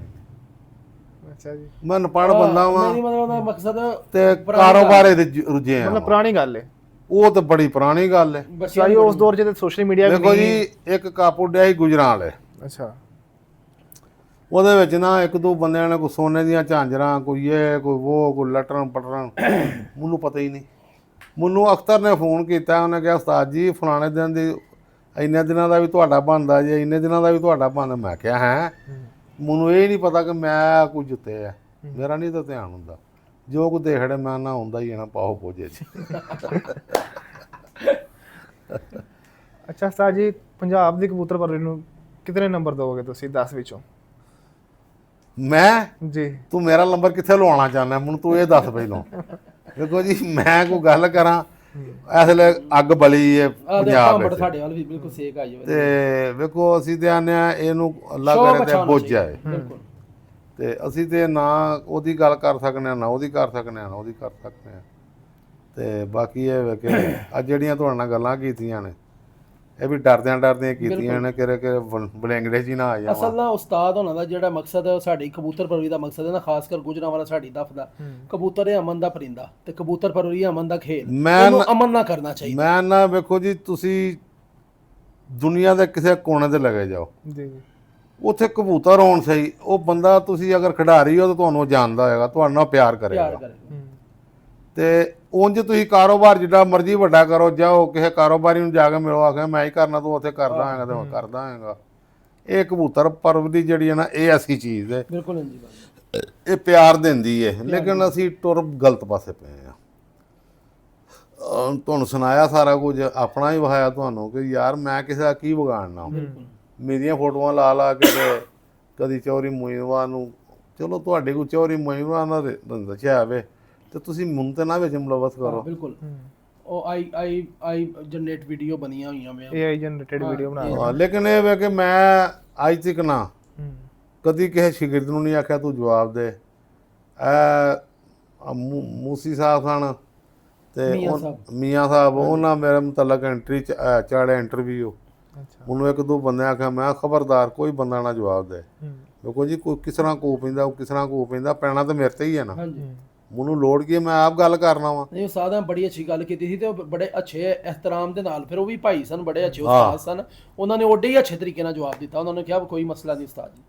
ਅੱਛਾ ਜੀ। ਮੈਂ ਅਨਪੜ੍ਹ ਬੰਦਾ ਵਾਂ ਨਹੀਂ ਮਤਲਬ ਉਹਦਾ ਮਕਸਦ ਤੇ ਕਾਰੋਬਾਰ ਦੇ ਰੁੱਝੇ ਆ। ਮਤਲਬ ਪੁਰਾਣੀ ਗੱਲ ਹੈ ਉਹ ਤਾਂ ਬੜੀ ਪੁਰਾਣੀ ਗੱਲ ਹੈ। ਬੱਚਿਆਂ ਸਾਰੀ ਉਸ ਦੌਰ 'ਚ ਤੇ ਸੋਸ਼ਲ ਮੀਡੀਆ ਵੀ ਦੇਖੋ ਜੀ, ਇੱਕ ਕੱਪ ਉੱਡਿਆ ਸੀ ਗੁਜਰਾਂ ਵਾਲੇ। ਅੱਛਾ। ਉਹਦੇ ਵਿੱਚ ਨਾ ਇੱਕ ਦੋ ਬੰਦਿਆਂ ਨੇ ਕੋਈ ਸੋਨੇ ਦੀਆਂ ਝਾਂਜਰਾਂ, ਕੋਈ ਇਹ ਕੋਈ ਉਹ, ਕੋਈ ਲਟਰਨ ਪਟਰਨ, ਮੈਨੂੰ ਪਤਾ ਹੀ ਨਹੀਂ। ਮੈਨੂੰ ਅਖਤਰ ਨੇ ਫੋਨ ਕੀਤਾ, ਉਹਨੇ ਕਿਹਾ ਉਸਤਾਦ ਜੀ ਫਲਾਣੇ ਦਿਨ ਦੀ ਇੰਨੇ ਦਿਨਾਂ ਦਾ ਵੀ ਤੁਹਾਡਾ ਬਣਦਾ ਜੀ, ਇੰਨੇ ਦਿਨਾਂ ਦਾ ਵੀ ਤੁਹਾਡਾ ਬਣਦਾ। ਮੈਂ ਕਿਹਾ ਹੈ, ਮੈਨੂੰ ਇਹ ਨਹੀਂ ਪਤਾ ਕਿ ਮੈਂ ਕੋਈ ਜੁੱਤੇ ਆ, ਮੇਰਾ ਨਹੀਂ ਤਾਂ ਧਿਆਨ ਹੁੰਦਾ, ਜੋ ਕੁਝ ਦੇਖੜੇ ਮੈਂ ਨਾ ਹੁੰਦਾ ਹੀ ਹੈ ਨਾ ਪਾਓ ਪੋਜੇ 'ਚ। ਅੱਛਾ ਉਸਤਾਦ ਜੀ, ਪੰਜਾਬ ਦੀ ਕਬੂਤਰ ਪਰਵਰੀ ਨੂੰ ਕਿਤਨੇ ਨੰਬਰ ਦੋਗੇ ਤੁਸੀਂ 10 ਵਿੱਚੋਂ? ਮੈਂ ਜੀ। ਤੂੰ ਮੇਰਾ ਨੰਬਰ ਕਿੱਥੇ ਲਵਾਉਣਾ ਚਾਹੁੰਦਾ ਮੈਨੂੰ ਤੂੰ ਇਹ ਦੱਸ ਪਹਿਲੋਂ। ਦੇਖੋ ਜੀ, ਮੈਂ ਕੋਈ ਗੱਲ ਕਰਾਂ, ਇਸ ਵੇਲੇ ਅੱਗ ਬਲੀ ਹੈ ਪੰਜਾਬ ਵਿੱਚ, ਸਾਡੇ ਵੱਲ ਵੀ ਬਿਲਕੁਲ ਸੇਕ ਆਈ ਹੋਵੇ, ਤੇ ਵੇਖੋ ਅਸੀਂ ਤੇ ਆਨੇ ਆ ਇਹਨੂੰ ਅੱਲਾ ਕਰੇ ਤੇ ਬੁੱਝ ਜਾਏ। ਤੇ ਅਸੀਂ ਤੇ ਨਾ ਉਹਦੀ ਗੱਲ ਕਰ ਸਕਨੇ ਆ, ਨਾ ਉਹਦੀ ਕਰ ਸਕਨੇ ਆ, ਨਾ ਉਹਦੀ ਕਰ ਸਕਨੇ ਆ। ਤੇ ਬਾਕੀ ਇਹ ਵੇ ਕਿ ਅੱਜ ਜਿਹੜੀਆਂ ਤੁਹਾਡੇ ਨਾਲ ਗੱਲਾਂ ਕੀਤੀਆਂ ਨੇ, ਇਹ ਵੀ ਡਰਦਿਆਂ ਕੀਤੀਆਂ ਨੇ ਕਿ ਬਲੈਂਗੜੇ ਜੀ ਨਾ ਆ ਜਾਵਾਂ। ਅਸਲ ਨਾ ਉਸਤਾਦ ਹੋਣਾ ਦਾ ਜਿਹੜਾ ਮਕਸਦ ਹੈ, ਸਾਡੀ ਕਬੂਤਰ ਪਰਵਰੀ ਦਾ ਮਕਸਦ ਹੈ ਨਾ, ਖਾਸ ਕਰ ਗੁਜਰਾਂਵਾਲਾ ਸਾਡੀ ਦਫ ਦਾ ਕਬੂਤਰ ਹੈ ਅਮਨ ਦਾ ਪਰਿੰਦਾ, ਤੇ ਕਬੂਤਰ ਪਰਵਰੀ ਅਮਨ ਦਾ ਖੇਡ, ਇਹਨੂੰ ਅਮਨ ਨਾ ਕਰਨਾ ਚਾਹੀਦਾ। ਮੈਂ ਨਾ ਵੇਖੋ ਜੀ, ਤੁਸੀਂ ਦੁਨੀਆ ਦੇ ਕਿਸੇ ਕੋਨੇ ਤੇ ਲੱਗੇ ਜਾਓ, ਜੀ ਉੱਥੇ ਕਬੂਤਰ ਹੋਣ ਸਹੀ, ਉਹ ਬੰਦਾ ਤੁਸੀਂ ਅਗਰ ਖਿਡਾਰੀ ਹੋ ਤਾਂ ਤੁਹਾਨੂੰ ਜਾਣਦਾ ਹੋਏਗਾ, ਤੁਹਾਡੇ ਨਾਲ ਪਿਆਰ ਕਰੇਗਾ। ਤੇ ਉਂਝ ਤੁਸੀਂ ਕਾਰੋਬਾਰ ਜਿੱਡਾ ਮਰਜ਼ੀ ਵੱਡਾ ਕਰੋ, ਜਾਓ ਕਿਸੇ ਕਾਰੋਬਾਰੀ ਨੂੰ ਜਾ ਕੇ ਮਿਲੋ, ਆਖਿਆ ਮੈਂ ਹੀ ਕਰਨਾ, ਤੂੰ ਉੱਥੇ ਕਰਦਾ ਹੋਏਗਾ ਤੇ ਮੈਂ ਕਰਦਾ ਹੋਏਗਾ। ਇਹ ਕਬੂਤਰ ਪਰਵਰੀ ਜਿਹੜੀ ਹੈ ਨਾ, ਇਹ ਐਸੀ ਚੀਜ਼ ਹੈ, ਬਿਲਕੁਲ ਜੀ, ਇਹ ਪਿਆਰ ਦਿੰਦੀ ਹੈ, ਲੇਕਿਨ ਅਸੀਂ ਟੁਰ ਗਲਤ ਪਾਸੇ ਪਏ ਆ। ਤੁਹਾਨੂੰ ਸੁਣਾਇਆ ਸਾਰਾ ਕੁਝ, ਆਪਣਾ ਹੀ ਵਿਖਾਇਆ ਤੁਹਾਨੂੰ ਕਿ ਯਾਰ ਮੈਂ ਕਿਸੇ ਦਾ ਕੀ ਵਿਗਾੜਨਾ। ਮੇਰੀਆਂ ਫੋਟੋਆਂ ਲਾ ਕੇ ਕਦੀ ਚੌਰੀ ਮੁਇਵਾ ਨੂੰ, ਚਲੋ ਤੁਹਾਡੇ ਕੋਲ ਚੌਰੀ ਮੁਇਵਾ ਨਾ ਦੱਸਿਆ ਹੋਵੇ ਤੇ ਤੁਸੀਂ ਮੈਨੂੰ ਤੇ ਨਾ ਵਿੱਚ ਮੁਲਵਸ ਕਰੋ। ਬਿਲਕੁਲ, ਉਹ ਆਈ ਜਨਰੇਟ ਵੀਡੀਓ ਬਣੀਆਂ ਹੋਈਆਂ ਮੈਂ, AI ਜਨਰੇਟਡ ਵੀਡੀਓ ਬਣਾ। ਲੇਕਿਨ ਇਹ ਵੇ ਕਿ ਮੈਂ ਅੱਜ ਤੱਕ ਨਾ ਕਦੀ ਕਿਸੇ ਸ਼ਾਗਿਰਦ ਨੂੰ ਨਹੀਂ ਆਖਿਆ ਤੂੰ ਜਵਾਬ ਦੇ। ਮੂਸੀ ਸਾਹਿਬ ਸਨ ਤੇ ਮੀਆਂ ਸਾਹਿਬ, ਉਹਨਾਂ ਮੇਰੇ ਮੁਤਲਕ ਐਂਟਰੀ ਚਾੜਿਆ ਇੰਟਰਵਿਊ। ਉਹਨੂੰ ਇੱਕ ਦੋ ਬੰਦੇ ਆਖਿਆ, ਮੈਂ ਖਬਰਦਾਰ ਕੋਈ ਬੰਦਾ ਨਾ ਜਵਾਬ ਦੇ। ਦੇਖੋ ਜੀ, ਕੋਈ ਕਿਸ ਤਰ੍ਹਾਂ ਕੋ ਪੈਂਦਾ, ਉਹ ਕਿਸ ਤਰ੍ਹਾਂ ਕੋ ਪੈਂਦਾ, ਪੈਣਾ ਤਾਂ ਮੇਰੇ ਤੇ ਹੀ ਹੈ ਨਾ, ਮੈਨੂੰ ਲੋੜ ਕੀ, ਮੈਂ ਆਪ ਗੱਲ ਕਰਨਾ ਵਾ। ਨਹੀਂ ਉਸਤਾਦ ਨੇ ਬੜੀ ਅੱਛੀ ਗੱਲ ਕੀਤੀ ਸੀ, ਤੇ ਉਹ ਬੜੇ ਅੱਛੇ ਇਹਤਰਾਮ ਦੇ ਨਾਲ, ਫਿਰ ਉਹ ਵੀ ਭਾਈ ਸਨ, ਬੜੇ ਅੱਛੇ ਉਸਤਾਦ ਸਨ, ਉਹਨਾਂ ਨੇ ਓਡੇ ਹੀ ਅੱਛੇ ਤਰੀਕੇ ਨਾਲ ਜਵਾਬ ਦਿੱਤਾ। ਉਹਨਾਂ ਨੇ ਕਿਹਾ ਕੋਈ ਮਸਲਾ ਨਹੀਂ ਉਸਤਾਦ ਜੀ,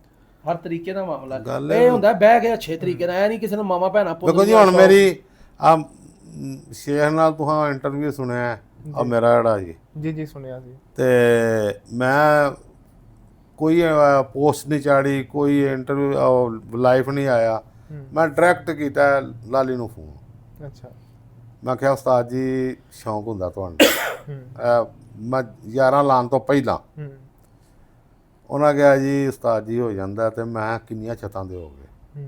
ਹਰ ਤਰੀਕੇ ਦਾ ਮਾਮਲਾ ਇਹ ਹੁੰਦਾ, ਬਹਿ ਕੇ ਅੱਛੇ ਤਰੀਕੇ ਨਾਲ, ਐ ਨਹੀਂ ਕਿਸੇ ਨੂੰ ਮਾਮਾ ਭੈਣਾ। ਦੇਖੋ ਜੀ, ਹੁਣ ਮੇਰੀ ਆ ਸ਼ੇਖ ਨਾਲ ਤੁਹਾਂ ਇੰਟਰਵਿਊ ਸੁਣਿਆ ਆ ਮੇਰਾ ਜਿਹੜਾ ਜੀ ਸੁਣਿਆ ਸੀ, ਤੇ ਮੈਂ ਕੋਈ ਪੋਸਟ ਨਹੀਂ ਚਾੜੀ, ਕੋਈ ਇੰਟਰਵਿਊ ਲਾਈਵ ਨਹੀਂ ਆਇਆ, ਮੈਂ ਡਾਇਰੈਕਟ ਕੀਤਾ ਲਾਲੀ ਨੂੰ ਫੋਨ। ਅੱਛਾ। ਮੈਂ ਕਿਹਾ ਉਸਤਾਦ ਜੀ ਸ਼ੌਂਕ ਹੁੰਦਾ ਤੁਹਾਨੂੰ, ਮੈਂ 11 ਲਾਉਣ ਤੋਂ ਪਹਿਲਾਂ। ਉਹਨਾਂ ਕਿਹਾ ਜੀ ਉਸਤਾਦ ਜੀ ਹੋ ਜਾਂਦਾ, ਤੇ ਮੈਂ ਕਿੰਨੀਆਂ ਛੱਤਾਂ ਦਿਓਗੇ?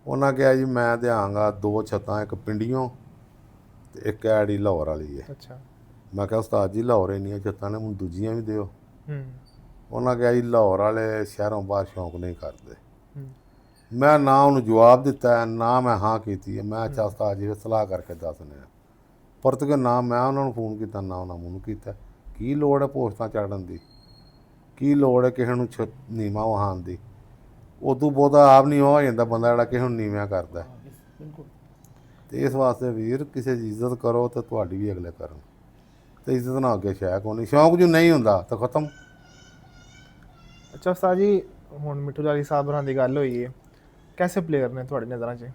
ਉਹਨਾਂ ਕਿਹਾ ਜੀ ਮੈਂ ਦਿਆਂਗਾ 2 ਛੱਤਾਂ, ਇੱਕ ਪਿੰਡੀਓਂ ਤੇ ਇੱਕ ਐੜੀ ਲਾਹੌਰ ਵਾਲੀ ਹੈ। ਅੱਛਾ। ਮੈਂ ਕਿਹਾ ਉਸਤਾਦ ਜੀ ਲਾਹੌਰ ਇੰਨੀਆਂ ਛੱਤਾਂ ਨੇ, ਮੈਨੂੰ ਦੂਜੀਆਂ ਵੀ ਦਿਓ। ਉਹਨਾਂ ਕਿਹਾ ਜੀ ਲਾਹੌਰ ਵਾਲੇ ਸ਼ਹਿਰੋਂ ਬਾਹਰ ਸ਼ੌਂਕ ਨਹੀਂ ਕਰਦੇ। ਮੈਂ ਨਾ ਉਹਨੂੰ ਜਵਾਬ ਦਿੱਤਾ, ਨਾ ਮੈਂ ਹਾਂ ਕੀਤੀ ਹੈ। ਮੈਂ ਅੱਛਾ ਉਸਤਾਦ ਜੀ ਸਲਾਹ ਕਰਕੇ ਦੱਸਦੇ ਆ, ਪਰਤ ਕੇ ਨਾ ਮੈਂ ਉਹਨਾਂ ਨੂੰ ਫੋਨ ਕੀਤਾ, ਨਾ ਉਹਨਾਂ ਮੈਨੂੰ ਕੀਤਾ। ਕੀ ਲੋੜ ਹੈ ਪੋਸਟਾਂ ਚਾੜਨ ਦੀ? ਕੀ ਲੋੜ ਹੈ ਕਿਸੇ ਨੂੰ ਨੀਵਾਂ ਵਹਾਉਣ ਦੀ? ਉਦੋਂ ਬਹੁਤਾ ਆਪ ਨਹੀਂ ਹੋ ਜਾਂਦਾ ਬੰਦਾ ਜਿਹੜਾ ਕਿਸੇ ਨੂੰ ਨੀਵਿਆਂ ਕਰਦਾ। ਤੇ ਇਸ ਵਾਸਤੇ ਵੀਰ, ਕਿਸੇ ਦੀ ਇੱਜ਼ਤ ਕਰੋ ਤੇ ਤੁਹਾਡੀ ਵੀ ਅਗਲੇ ਕਰਨ, ਤੇ ਇੱਜ਼ਤ ਨਾ ਅੱਗੇ ਸ਼ੌਕ ਹੋਣੀ। ਸ਼ੌਕ ਜੋ ਨਹੀਂ ਹੁੰਦਾ ਤਾਂ ਖਤਮ। ਅੱਛਾ ਉਸਤਾਦ ਜੀ, ਹੁਣ ਮਿੱਠੂ ਲਾਲੀ ਸਾਹਿਬ ਹੋਰਾਂ ਦੀ ਗੱਲ ਹੋਈ ਹੈ, ਕੈਸੇ ਪਲੇਅਰ ਨੇ ਤੁਹਾਡੀ ਨਜ਼ਰਾਂ 'ਚ?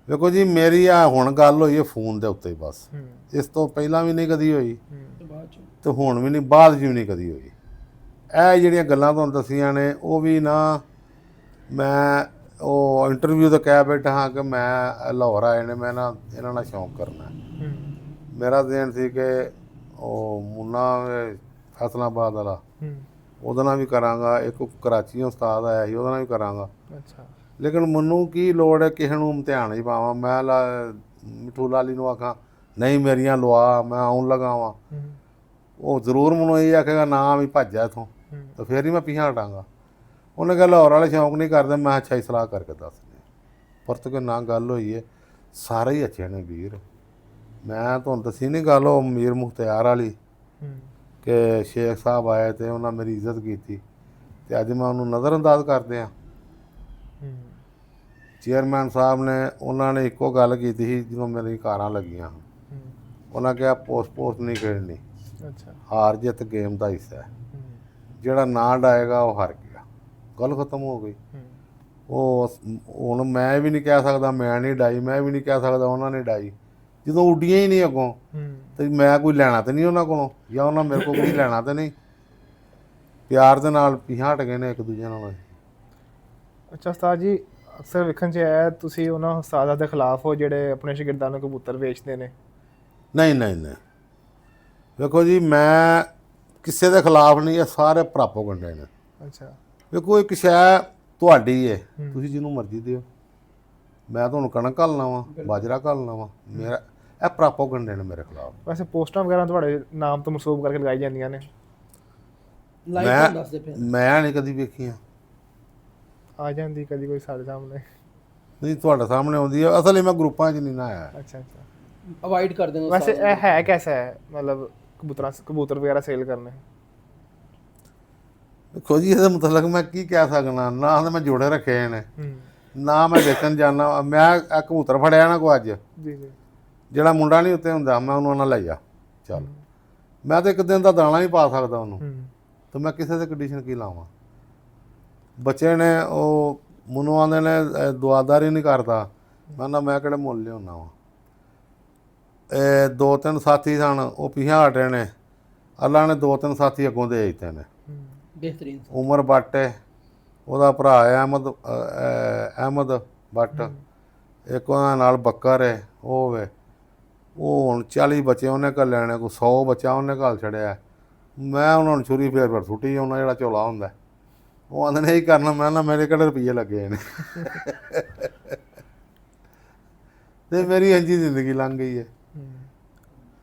ਵੇਖੋ ਜੀ, ਮੇਰੀ ਆ ਹੁਣ ਗੱਲ ਹੋਈ ਹੈ ਫੋਨ ਦੇ ਉੱਤੇ ਬਸ। ਹੂੰ ਇਸ ਤੋਂ ਪਹਿਲਾਂ ਵੀ ਨਹੀਂ ਕਦੀ ਹੋਈ ਤੇ ਬਾਅਦ ਚ ਤੇ ਹੁਣ ਵੀ ਨਹੀਂ, ਬਾਅਦ 'ਚ ਵੀ ਨਹੀਂ ਕਦੀ ਹੋਈ। ਇਹ ਜਿਹੜੀਆਂ ਗੱਲਾਂ ਤੁਹਾਨੂੰ ਦੱਸੀਆਂ ਨੇ ਉਹ ਵੀ ਨਾ, ਮੈਂ ਉਹ ਇੰਟਰਵਿਊ ਤੇ ਕਹਿ ਬੈਠਾ ਹਾਂ ਕਿ ਮੈਂ ਲਾਹੌਰ ਆਏ ਨੇ, ਮੈਂ ਨਾ ਇਹਨਾਂ ਨਾਲ ਸ਼ੌਂਕ ਕਰਨਾ। ਹੂੰ ਮੇਰਾ ਦੇਣ ਸੀ ਕਿ ਉਹ ਮੁੰਨਾ ਫੈਸਲਾਬਾਦ ਵਾਲਾ, ਹੂੰ ਉਹਦੇ ਨਾਲ ਵੀ ਕਰਾਂਗਾ। ਇੱਕ ਕਰਾਚੀ ਉਸਤਾਦ ਆਇਆ ਸੀ, ਉਹਦੇ ਨਾਲ ਵੀ ਕਰਾਂਗਾ। ਅੱਛਾ ਲੇਕਿਨ ਮੈਨੂੰ ਕੀ ਲੋੜ ਹੈ ਕਿਸੇ ਨੂੰ ਇਮਤਿਹਾਨ 'ਚ ਪਾਵਾਂ। ਮੈਂ ਮਿੱਠੂ ਲਾਲੀ ਨੂੰ ਆਖਾਂ ਨਹੀਂ ਮੇਰੀਆਂ ਲਵਾ, ਮੈਂ ਆਉਣ ਲਗਾ ਵਾਂ, ਹੂੰ ਉਹ ਜ਼ਰੂਰ ਮੈਨੂੰ ਇਹ ਆਖੇਗਾ ਨਾ ਵੀ ਭੱਜ ਜਾ ਇੱਥੋਂ, ਹੂੰ ਤਾਂ ਫਿਰ ਹੀ ਮੈਂ ਪਿੱਛੇ ਹਟਾਂਗਾ। ਉਹਨੇ ਕਿਹਾ ਲਾਹੌਰ ਵਾਲੇ ਸ਼ੌਂਕ ਨਹੀਂ ਕਰਦੇ। ਮੈਂ ਅੱਛਾ ਹੀ ਸਲਾਹ ਕਰਕੇ ਦੱਸਦੇ ਪਰਤ ਕੇ ਨਾ ਗੱਲ ਹੋਈ ਹੈ। ਸਾਰੇ ਹੀ ਅੱਛੇ ਨੇ ਵੀਰ। ਮੈਂ ਤੁਹਾਨੂੰ ਦੱਸੀ ਨਹੀਂ ਗੱਲ ਉਹ ਮੀਰ ਮੁਖਤਿਆਰ ਵਾਲੀ ਹੂੰ ਕਿ ਸ਼ੇਖ ਸਾਹਿਬ ਆਏ ਤੇ ਉਹਨਾਂ ਮੇਰੀ ਇੱਜ਼ਤ ਕੀਤੀ ਤੇ ਅੱਜ ਮੈਂ ਉਹਨੂੰ ਨਜ਼ਰਅੰਦਾਜ਼ ਕਰਦੇ ਆ। ਹੂੰ ਚੇਅਰਮੈਨ ਸਾਹਿਬ ਨੇ ਉਹਨਾਂ ਨੇ ਇੱਕੋ ਗੱਲ ਕੀਤੀ ਸੀ ਜਦੋਂ ਮੇਰੀ ਕਾਰਾਂ ਲੱਗੀਆਂ। ਹੂੰ ਉਹਨਾਂ ਕਿਹਾ ਪੋਸਟ ਨਹੀਂ ਖੇਡਣੀ, ਅੱਛਾ ਹਾਰ ਜਿੱਤ ਗੇਮ ਦਾ ਹਿੱਸਾ ਹੈ, ਹੂੰ ਜਿਹੜਾ ਨਾ ਡਾਏਗਾ ਉਹ ਹਾਰ ਗਿਆ। ਗੱਲ ਖਤਮ ਹੋ ਗਈ। ਹੂੰ ਉਹ ਹੁਣ ਮੈਂ ਵੀ ਨਹੀਂ ਕਹਿ ਸਕਦਾ ਮੈਂ ਨਹੀਂ ਡਾਈ, ਮੈਂ ਵੀ ਨਹੀਂ ਕਹਿ ਸਕਦਾ ਉਹਨਾਂ ਨੇ ਡਾਈ। ਜਦੋਂ ਉੱਡੀਆਂ ਹੀ ਨਹੀਂ ਅੱਗੋਂ ਹੂੰ ਤੇ ਮੈਂ ਕੋਈ ਲੈਣਾ ਤਾਂ ਨਹੀਂ ਉਹਨਾਂ ਕੋਲੋਂ, ਜਾਂ ਉਹਨਾਂ ਮੇਰੇ ਕੋਲ ਕੋਈ ਲੈਣਾ ਤਾਂ ਨਹੀਂ। ਪਿਆਰ ਦੇ ਨਾਲ ਪਿੱਛੇ ਹਟ ਗਏ ਨੇ ਇੱਕ ਦੂਜੇ ਨਾਲ। ਅੱਛਾ ਉਸਤਾਦ ਜੀ, ਅਕਸਰ ਵੇਖਣ 'ਚ ਆਇਆ ਤੁਸੀਂ ਉਹਨਾਂ ਉਸਤਾਦਾਂ ਦੇ ਖਿਲਾਫ ਹੋ ਜਿਹੜੇ ਆਪਣੇ ਸ਼ਾਗਿਰਦਾਂ ਨੂੰ ਕਬੂਤਰ ਵੇਚਦੇ ਨੇ। ਨਹੀਂ ਨਹੀਂ ਨਹੀਂ, ਵੇਖੋ ਜੀ ਮੈਂ ਕਿਸੇ ਦੇ ਖਿਲਾਫ ਨਹੀਂ, ਇਹ ਸਾਰੇ ਪ੍ਰਾਪੋਗੰਡੇ ਨੇ। ਅੱਛਾ ਵੇਖੋ ਇੱਕ ਸ਼ੈ ਤੁਹਾਡੀ ਹੈ, ਤੁਸੀਂ ਜਿਹਨੂੰ ਮਰਜ਼ੀ ਦਿਓ। ਮੈਂ ਤੁਹਾਨੂੰ ਕਣਕ ਘੱਲਣਾ ਵਾ, ਬਾਜਰਾ ਘੱਲਣਾ ਵਾ, ਮੇਰਾ ਇਹ ਪ੍ਰਾਪੋਗੰਡੇ ਨੇ ਮੇਰੇ ਖਿਲਾਫ। ਵੈਸੇ ਪੋਸਟਾਂ ਵਗੈਰਾ ਤੁਹਾਡੇ ਨਾਮ ਤੋਂ ਮਨਸੂਬ ਕਰਕੇ ਲਗਾਈ ਜਾਂਦੀਆਂ ਨੇ। ਲਾਈਵ ਦੱਸਦੇ ਪਏ ਮੈਂ ਨਹੀਂ ਕਦੀ ਵੇਖੀਆਂ। ਆ ਜਾਂਦੀ ਕਦੀ ਕੋਈ ਸਾਡੇ ਸਾਹਮਣੇ। ਨਹੀਂ ਤੁਹਾਡੇ ਸਾਹਮਣੇ ਆਉਂਦੀ ਹੈ। ਅਸਲ 'ਚ ਮੈਂ ਗਰੁੱਪਾਂ 'ਚ ਨਹੀਂ ਨਾ ਆਇਆ। ਅੱਛਾ ਅੱਛਾ। ਅਵਾਇਡ ਕਰ ਦੇਣਾ। ਵੈਸੇ ਇਹ ਹੈ ਕੈਸਾ ਹੈ, ਮਤਲਬ ਕਬੂਤਰ ਵਗੈਰਾ ਸੇਲ ਕਰਨੇ? ਦੇਖੋ ਜੀ ਇਹਦਾ ਮਤਲਬ ਮੈਂ ਕੀ ਕਹਿ ਸਕਦਾ, ਨਾ ਤਾਂ ਮੈਂ ਜੋੜੇ ਰੱਖੇ ਨੇ, ਹੂੰ ਨਾ ਮੈਂ ਵੇਚਣ ਜਾਣਾ। ਮੈਂ ਇੱਕ ਕਬੂਤਰ ਫੜਿਆ ਨਾ ਕੋ ਅੱਜ, ਜੀ ਜੀ ਜਿਹੜਾ ਮੁੰਡਾ ਨਹੀਂ ਉੱਤੇ ਹੁੰਦਾ, ਮੈਂ ਉਹਨੂੰ ਨਾਲ ਲੈ ਜਾ ਚੱਲ। ਮੈਂ ਤਾਂ ਇੱਕ ਦਿਨ ਦਾ ਦਾਣਾ ਨਹੀਂ ਪਾ ਸਕਦਾ ਉਹਨੂੰ, ਹੂੰ ਤੇ ਮੈਂ ਕਿਸੇ ਦੇ ਕੰਡੀਸ਼ਨ ਕੀ ਲਾਵਾਂ। ਬੱਚੇ ਨੇ ਉਹ ਮੈਨੂੰ ਆਉਂਦੇ ਨੇ ਦੁਆਦਾਰੀ ਨਹੀਂ ਕਰਦਾ। ਮੈਂ ਕਿਹੜੇ ਮੁੱਲ ਲਿਆਉਣਾ ਵਾ। ਇਹ 2-3 ਸਾਥੀ ਸਨ, ਉਹ ਪਿੱਛੇ ਹਟੇ ਨੇ। ਅੱਲਾ ਨੇ 2-3 ਸਾਥੀ ਅੱਗੋਂ ਦੇ ਦਿੱਤੇ ਨੇ। ਬਿਹਤਰੀਨ ਉਮਰ ਬੱਟ ਹੈ, ਉਹਦਾ ਭਰਾ ਹੈ ਅਹਿਮਦ ਬੱਟ, ਇੱਕ ਉਹਨਾਂ ਨਾਲ ਬੱਕਰ ਹੈ ਉਹ ਵੇ। ਉਹ ਹੁਣ 40 ਬੱਚੇ ਉਹਨੇ ਘੱਲ ਲੈਣੇ, ਕੋਈ 100 ਬੱਚਾ ਉਹਨੇ ਘੱਲ ਛੜਿਆ। ਮੈਂ ਉਹਨਾਂ ਨੂੰ ਛੁਰੀ ਫੇਰ ਸੁੱਟੀ ਉਹਨਾਂ ਜਿਹੜਾ ਝੋਲਾ ਹੁੰਦਾ। ਉਹ ਆਂਦੇ ਨੇ ਇਹੀ ਕਰਨਾ। ਮੈਂ ਨਾ ਮੇਰੇ ਕਿਹੜੇ ਰੁਪਈਏ ਲੱਗੇ ਨੇ। ਤੇ ਮੇਰੀ ਇੰਜੀ ਜ਼ਿੰਦਗੀ ਲੰਘ ਗਈ ਹੈ।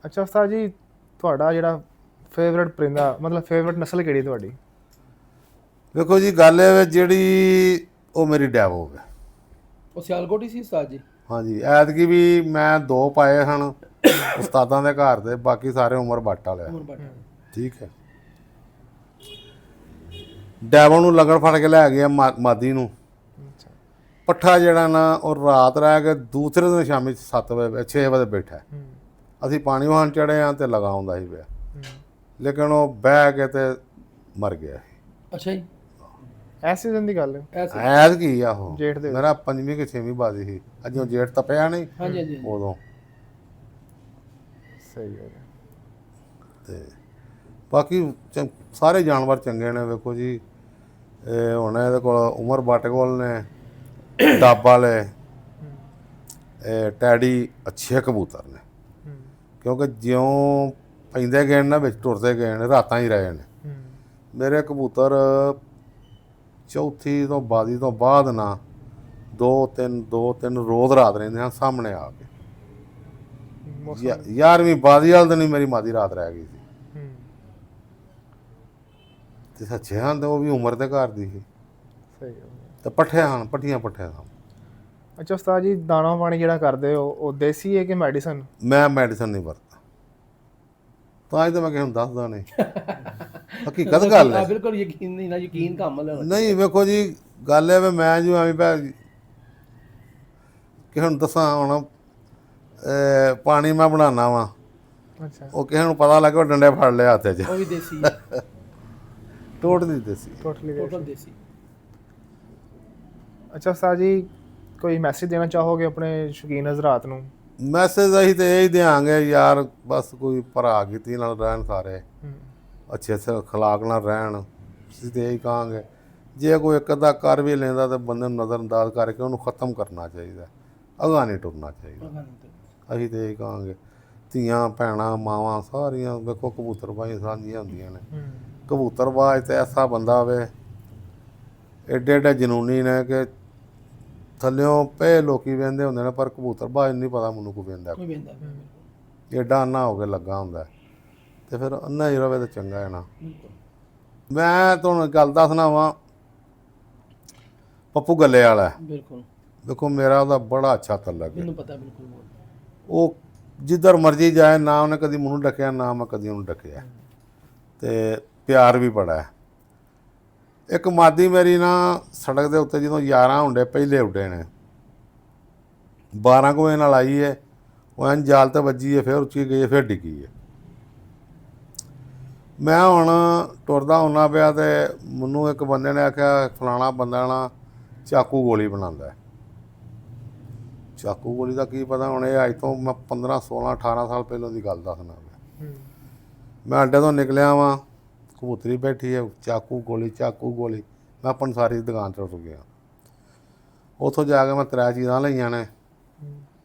ਅੱਛਾ ਉਸਤਾਦ ਜੀ, ਤੁਹਾਡਾ ਜਿਹੜਾ ਫੇਵਰਟ ਪਰਿੰਦਾ, ਮਤਲਬ ਫੇਵਰਟ ਨਸਲ ਕਿਹੜੀ ਤੁਹਾਡੀ? ਵੇਖੋ ਜੀ ਗੱਲ ਇਹ ਜਿਹੜੀ ਉਹ ਮੇਰੀ ਡੈਵੋ ਹੈ। ਉਹ ਸਿਆਲਕੋਟ ਹੀ ਸੀ ਉਸਤਾਦ ਜੀ? ਹਾਂਜੀ, ਐਤਕੀ ਵੀ ਮੈਂ 2 ਪਾਏ ਹਨ ਉਸਤਾਦਾਂ ਦੇ ਘਰ ਦੇ, ਬਾਕੀ ਸਾਰੇ ਉਮਰ ਬੱਟ ਵਾਲੇ। ਠੀਕ ਹੈ। ਡੈਵੋ ਨੂੰ ਲੰਗੜ ਫੜ ਕੇ ਲੈ ਗਿਆ ਮਾਦੀ ਨੂੰ। ਅੱਛਾ ਪੱਠਾ ਜਿਹੜਾ ਨਾ ਉਹ ਰਾਤ ਰਹਿ ਕੇ ਦੂਸਰੇ ਦਿਨ ਸ਼ਾਮੀ 7 ਵਜੇ 6 ਵਜੇ ਬੈਠਾ। ਅਸੀਂ ਪਾਣੀ ਵਾਹਨ ਚੜ੍ਹੇ ਹਾਂ ਤੇ ਲਗਾਉਂਦਾ ਸੀ ਪਿਆ, ਲੇਕਿਨ ਉਹ ਬਹਿ ਕੇ ਤੇ ਮਰ ਗਿਆ। ਅੱਛਾ ਜੀ, ਐਸ ਸੀਜ਼ਨ ਦੀ ਗੱਲ ਹੈ? ਐਤ ਕੀ ਆ ਉਹ ਜੇਠ ਦੇ? ਮੇਰਾ 5ਵੀਂ ਕਿ 6ਵੀਂ ਬਾਜ਼ੀ ਸੀ। ਅਜੋਂ ਜੇਠ ਤਪਿਆ ਨਹੀਂ ਹਾਂਜੀ ਹਾਂਜੀ ਉਦੋਂ। ਸਹੀ ਹੈ। ਤੇ ਬਾਕੀ ਸਾਰੇ ਜਾਨਵਰ ਚੰਗੇ ਨੇ। ਵੇਖੋ ਜੀ ਇਹ ਹੁਣ ਇਹਦੇ ਕੋਲ ਉਮਰ ਬੱਟ ਕੋਲ ਨੇ ਡੱਬ ਵਾਲੇ, ਇਹ ਟੈਡੀ ਅੱਛੇ ਕਬੂਤਰ ਨੇ, ਕਿਉਂਕਿ ਜਿਉਂ ਪੈਂਦੇ ਗਏ ਨਾ ਵਿੱਚ ਟੁਰਦੇ ਗਏ ਨੇ, ਰਾਤਾਂ ਹੀ ਰਹੇ ਨੇ। ਮੇਰੇ ਕਬੂਤਰ ਚੌਥੀ ਤੋਂ ਬਾਜ਼ੀ ਤੋਂ ਬਾਅਦ ਨਾ 2-3 ਰੋਜ਼ ਰਾਤ ਰਹਿੰਦੇ ਹਨ ਸਾਹਮਣੇ ਆ ਕੇ। 11ਵੀਂ ਬਾਜ਼ੀ ਵਾਲ ਦਿਨ ਹੀ ਮੇਰੀ ਮਾਦੀ ਰਾਤ ਰਹਿ ਗਈ ਸੀ। ਤੇ ਸੱਚੇ ਹਨ, ਤੇ ਉਹ ਵੀ ਉਮਰ ਦੇ ਘਰ ਦੀ ਸੀ। ਸਹੀ ਹੈ। ਤੇ ਪੱਠਿਆਂ ਹਨ, ਪੱਠੀਆਂ ਹਨ। ਅੱਛਾ ਉਸਤਾਦ ਜੀ, ਦਾਣਾ ਪਾਣੀ ਜਿਹੜਾ ਕਰਦੇ ਹੋ ਉਹ ਦੇਸੀ ਹੈ ਕਿ ਮੈਡੀਸਨ? ਮੈਂ ਮੈਡੀਸਨ ਨਹੀਂ ਵਰਤਦਾ, ਤਾਂ ਹੀ ਤਾਂ ਮੈਂ ਕਿਸੇ ਨੂੰ ਦੱਸਦਾ ਨਹੀਂ। ਹਕੀਕਤ ਗੱਲ ਹੈ। ਬਿਲਕੁਲ ਯਕੀਨ ਨਹੀਂ ਨਾ, ਯਕੀਨ ਕੰਮ ਲੈਣਾ ਨਹੀਂ ਵੇਖੋ ਜੀ ਗੱਲ ਹੈ ਵੀ ਮੈਂ ਜਿਵੇਂ ਐਵੇਂ ਪੈ ਕਿਸੇ ਨੂੰ ਦੱਸਾਂ ਹੁਣ ਪਾਣੀ ਮੈਂ ਬਣਾਉਣਾ ਵਾ, ਅੱਛਾ ਉਹ ਕਿਸੇ ਨੂੰ ਪਤਾ ਲੱਗੇ ਉਹ ਡੰਡੇ ਫੜ ਲਿਆ ਹੱਥ 'ਚ। ਉਹ ਵੀ ਦੇਸੀ ਹੈ, ਟੋਟਲੀ ਦੇਸੀ। ਟੋਟਲੀ ਟੋਟਲ ਦੇਸੀ। ਅੱਛਾ ਉਸਤਾਦ ਜੀ, ਕੋਈ ਮੈਸੇਜ ਦੇਣਾ ਚਾਹੋਗੇ ਆਪਣੇ ਸ਼ੌਕੀਨ ਹਜ਼ਰਾਤ ਨੂੰ? ਮੈਸੇਜ ਅਸੀਂ ਤੇ ਇਹ ਹੀ ਦਿਆਂਗੇ ਯਾਰ, ਬਸ ਕੋਈ ਭਰਾ ਕੀਤੀ ਨਾਲ ਰਹਿਣ, ਸਾਰੇ ਅੱਛੇ ਅਖਲਾਕ ਨਾਲ ਰਹਿਣ। ਅਸੀਂ ਤੇ ਇਹੀ ਕਹਾਂਗੇ, ਜੇ ਕੋਈ ਇੱਕ ਅੱਧਾ ਕਰ ਵੀ ਲੈਂਦਾ ਤਾਂ ਬੰਦੇ ਨੂੰ ਨਜ਼ਰਅੰਦਾਜ਼ ਕਰਕੇ ਉਹਨੂੰ ਖ਼ਤਮ ਕਰਨਾ ਚਾਹੀਦਾ, ਅਗਾਂਹ ਨਹੀਂ ਟੁਰਨਾ ਚਾਹੀਦਾ। ਅਸੀਂ ਤੇ ਇਹੀ ਕਹਾਂਗੇ, ਧੀਆਂ ਭੈਣਾਂ ਮਾਵਾਂ ਸਾਰੀਆਂ ਵੇਖੋ ਕਬੂਤਰਬਾਜ਼ੀ ਸਾਂਝੀਆਂ ਹੁੰਦੀਆਂ ਨੇ। ਕਬੂਤਰਬਾਜ਼ ਤੇ ਐਸਾ ਬੰਦਾ ਵੇ, ਐਡੇ ਐਡੇ ਜਨੂਨੀ ਨੇ ਕਿ ਥੱਲਿਓਂ ਪਏ ਲੋਕੀ ਵੇਂਦੇ ਹੁੰਦੇ ਨੇ, ਪਰ ਕਬੂਤਰਬਾਜ਼ ਨਹੀਂ ਪਤਾ ਮੈਨੂੰ ਕੋਈ ਵੇਂਦਾ, ਐਡਾ ਅੰਨਾ ਹੋ ਕੇ ਲੱਗਾ ਹੁੰਦਾ। ਤੇ ਫਿਰ ਅੰਨਾ ਹੀ ਰਵੇ ਤਾਂ ਚੰਗਾ ਹੈ ਨਾ। ਮੈਂ ਤੁਹਾਨੂੰ ਗੱਲ ਦੱਸਣਾ ਵਾਂ, ਪੱਪੂ ਗੱਲੇ ਵਾਲਾ ਬਿਲਕੁਲ ਦੇਖੋ, ਮੇਰਾ ਉਹਦਾ ਬੜਾ ਅੱਛਾ ਤਲਕ ਹੈ। ਮੈਨੂੰ ਪਤਾ ਬਿਲਕੁਲ। ਉਹ ਜਿੱਧਰ ਮਰਜ਼ੀ ਜਾਏ, ਨਾ ਉਹਨੇ ਕਦੀ ਮੈਨੂੰ ਡੱਕਿਆ, ਨਾ ਮੈਂ ਕਦੀ ਉਹਨੂੰ ਡੱਕਿਆ, ਤੇ ਪਿਆਰ ਵੀ ਬੜਾ ਹੈ। ਇੱਕ ਮਾਦੀ ਮੇਰੀ ਨਾ ਸੜਕ ਦੇ ਉੱਤੇ ਜਦੋਂ 11 ਹੁੰਦੇ ਪਹਿਲੇ ਉੱਡੇ ਨੇ, 12 ਕੁ ਵਜੇ ਨਾਲ ਆਈ ਹੈ, ਉਹ ਐਨ ਜਾਲ ਤੇ ਵੱਜੀ ਹੈ, ਫਿਰ ਉੱਚੀ ਗਈ ਹੈ, ਫਿਰ ਡਿੱਗੀ ਹੈ। ਮੈਂ ਹੁਣ ਟੁਰਦਾ ਹੁੰਦਾ ਪਿਆ ਤੇ ਮੈਨੂੰ ਇੱਕ ਬੰਦੇ ਨੇ ਆਖਿਆ ਫਲਾਣਾ ਬੰਦਾ ਨਾ ਚਾਕੂ ਗੋਲੀ ਬਣਾਉਂਦਾ। ਚਾਕੂ ਗੋਲੀ ਦਾ ਕੀ ਪਤਾ, ਹੁਣ ਇਹ ਅੱਜ ਤੋਂ ਮੈਂ 15 16 18 ਸਾਲ ਪਹਿਲਾਂ ਦੀ ਗੱਲ ਦੱਸਣਾ ਪਿਆ। ਮੈਂ ਅੱਡੇ ਤੋਂ ਨਿਕਲਿਆ ਵਾਂ, ਕਬੂਤਰੀ ਬੈਠੀ ਹੈ, ਚਾਕੂ ਗੋਲੀ ਚਾਕੂ ਗੋਲੀ। ਮੈਂ ਪੰਸਾਰੀ ਦੀ ਦੁਕਾਨ 'ਤੇ ਰੁਕ ਗਿਆ। ਉੱਥੋਂ ਜਾ ਕੇ ਮੈਂ 3 ਚੀਜ਼ਾਂ ਲਈਆਂ ਨੇ,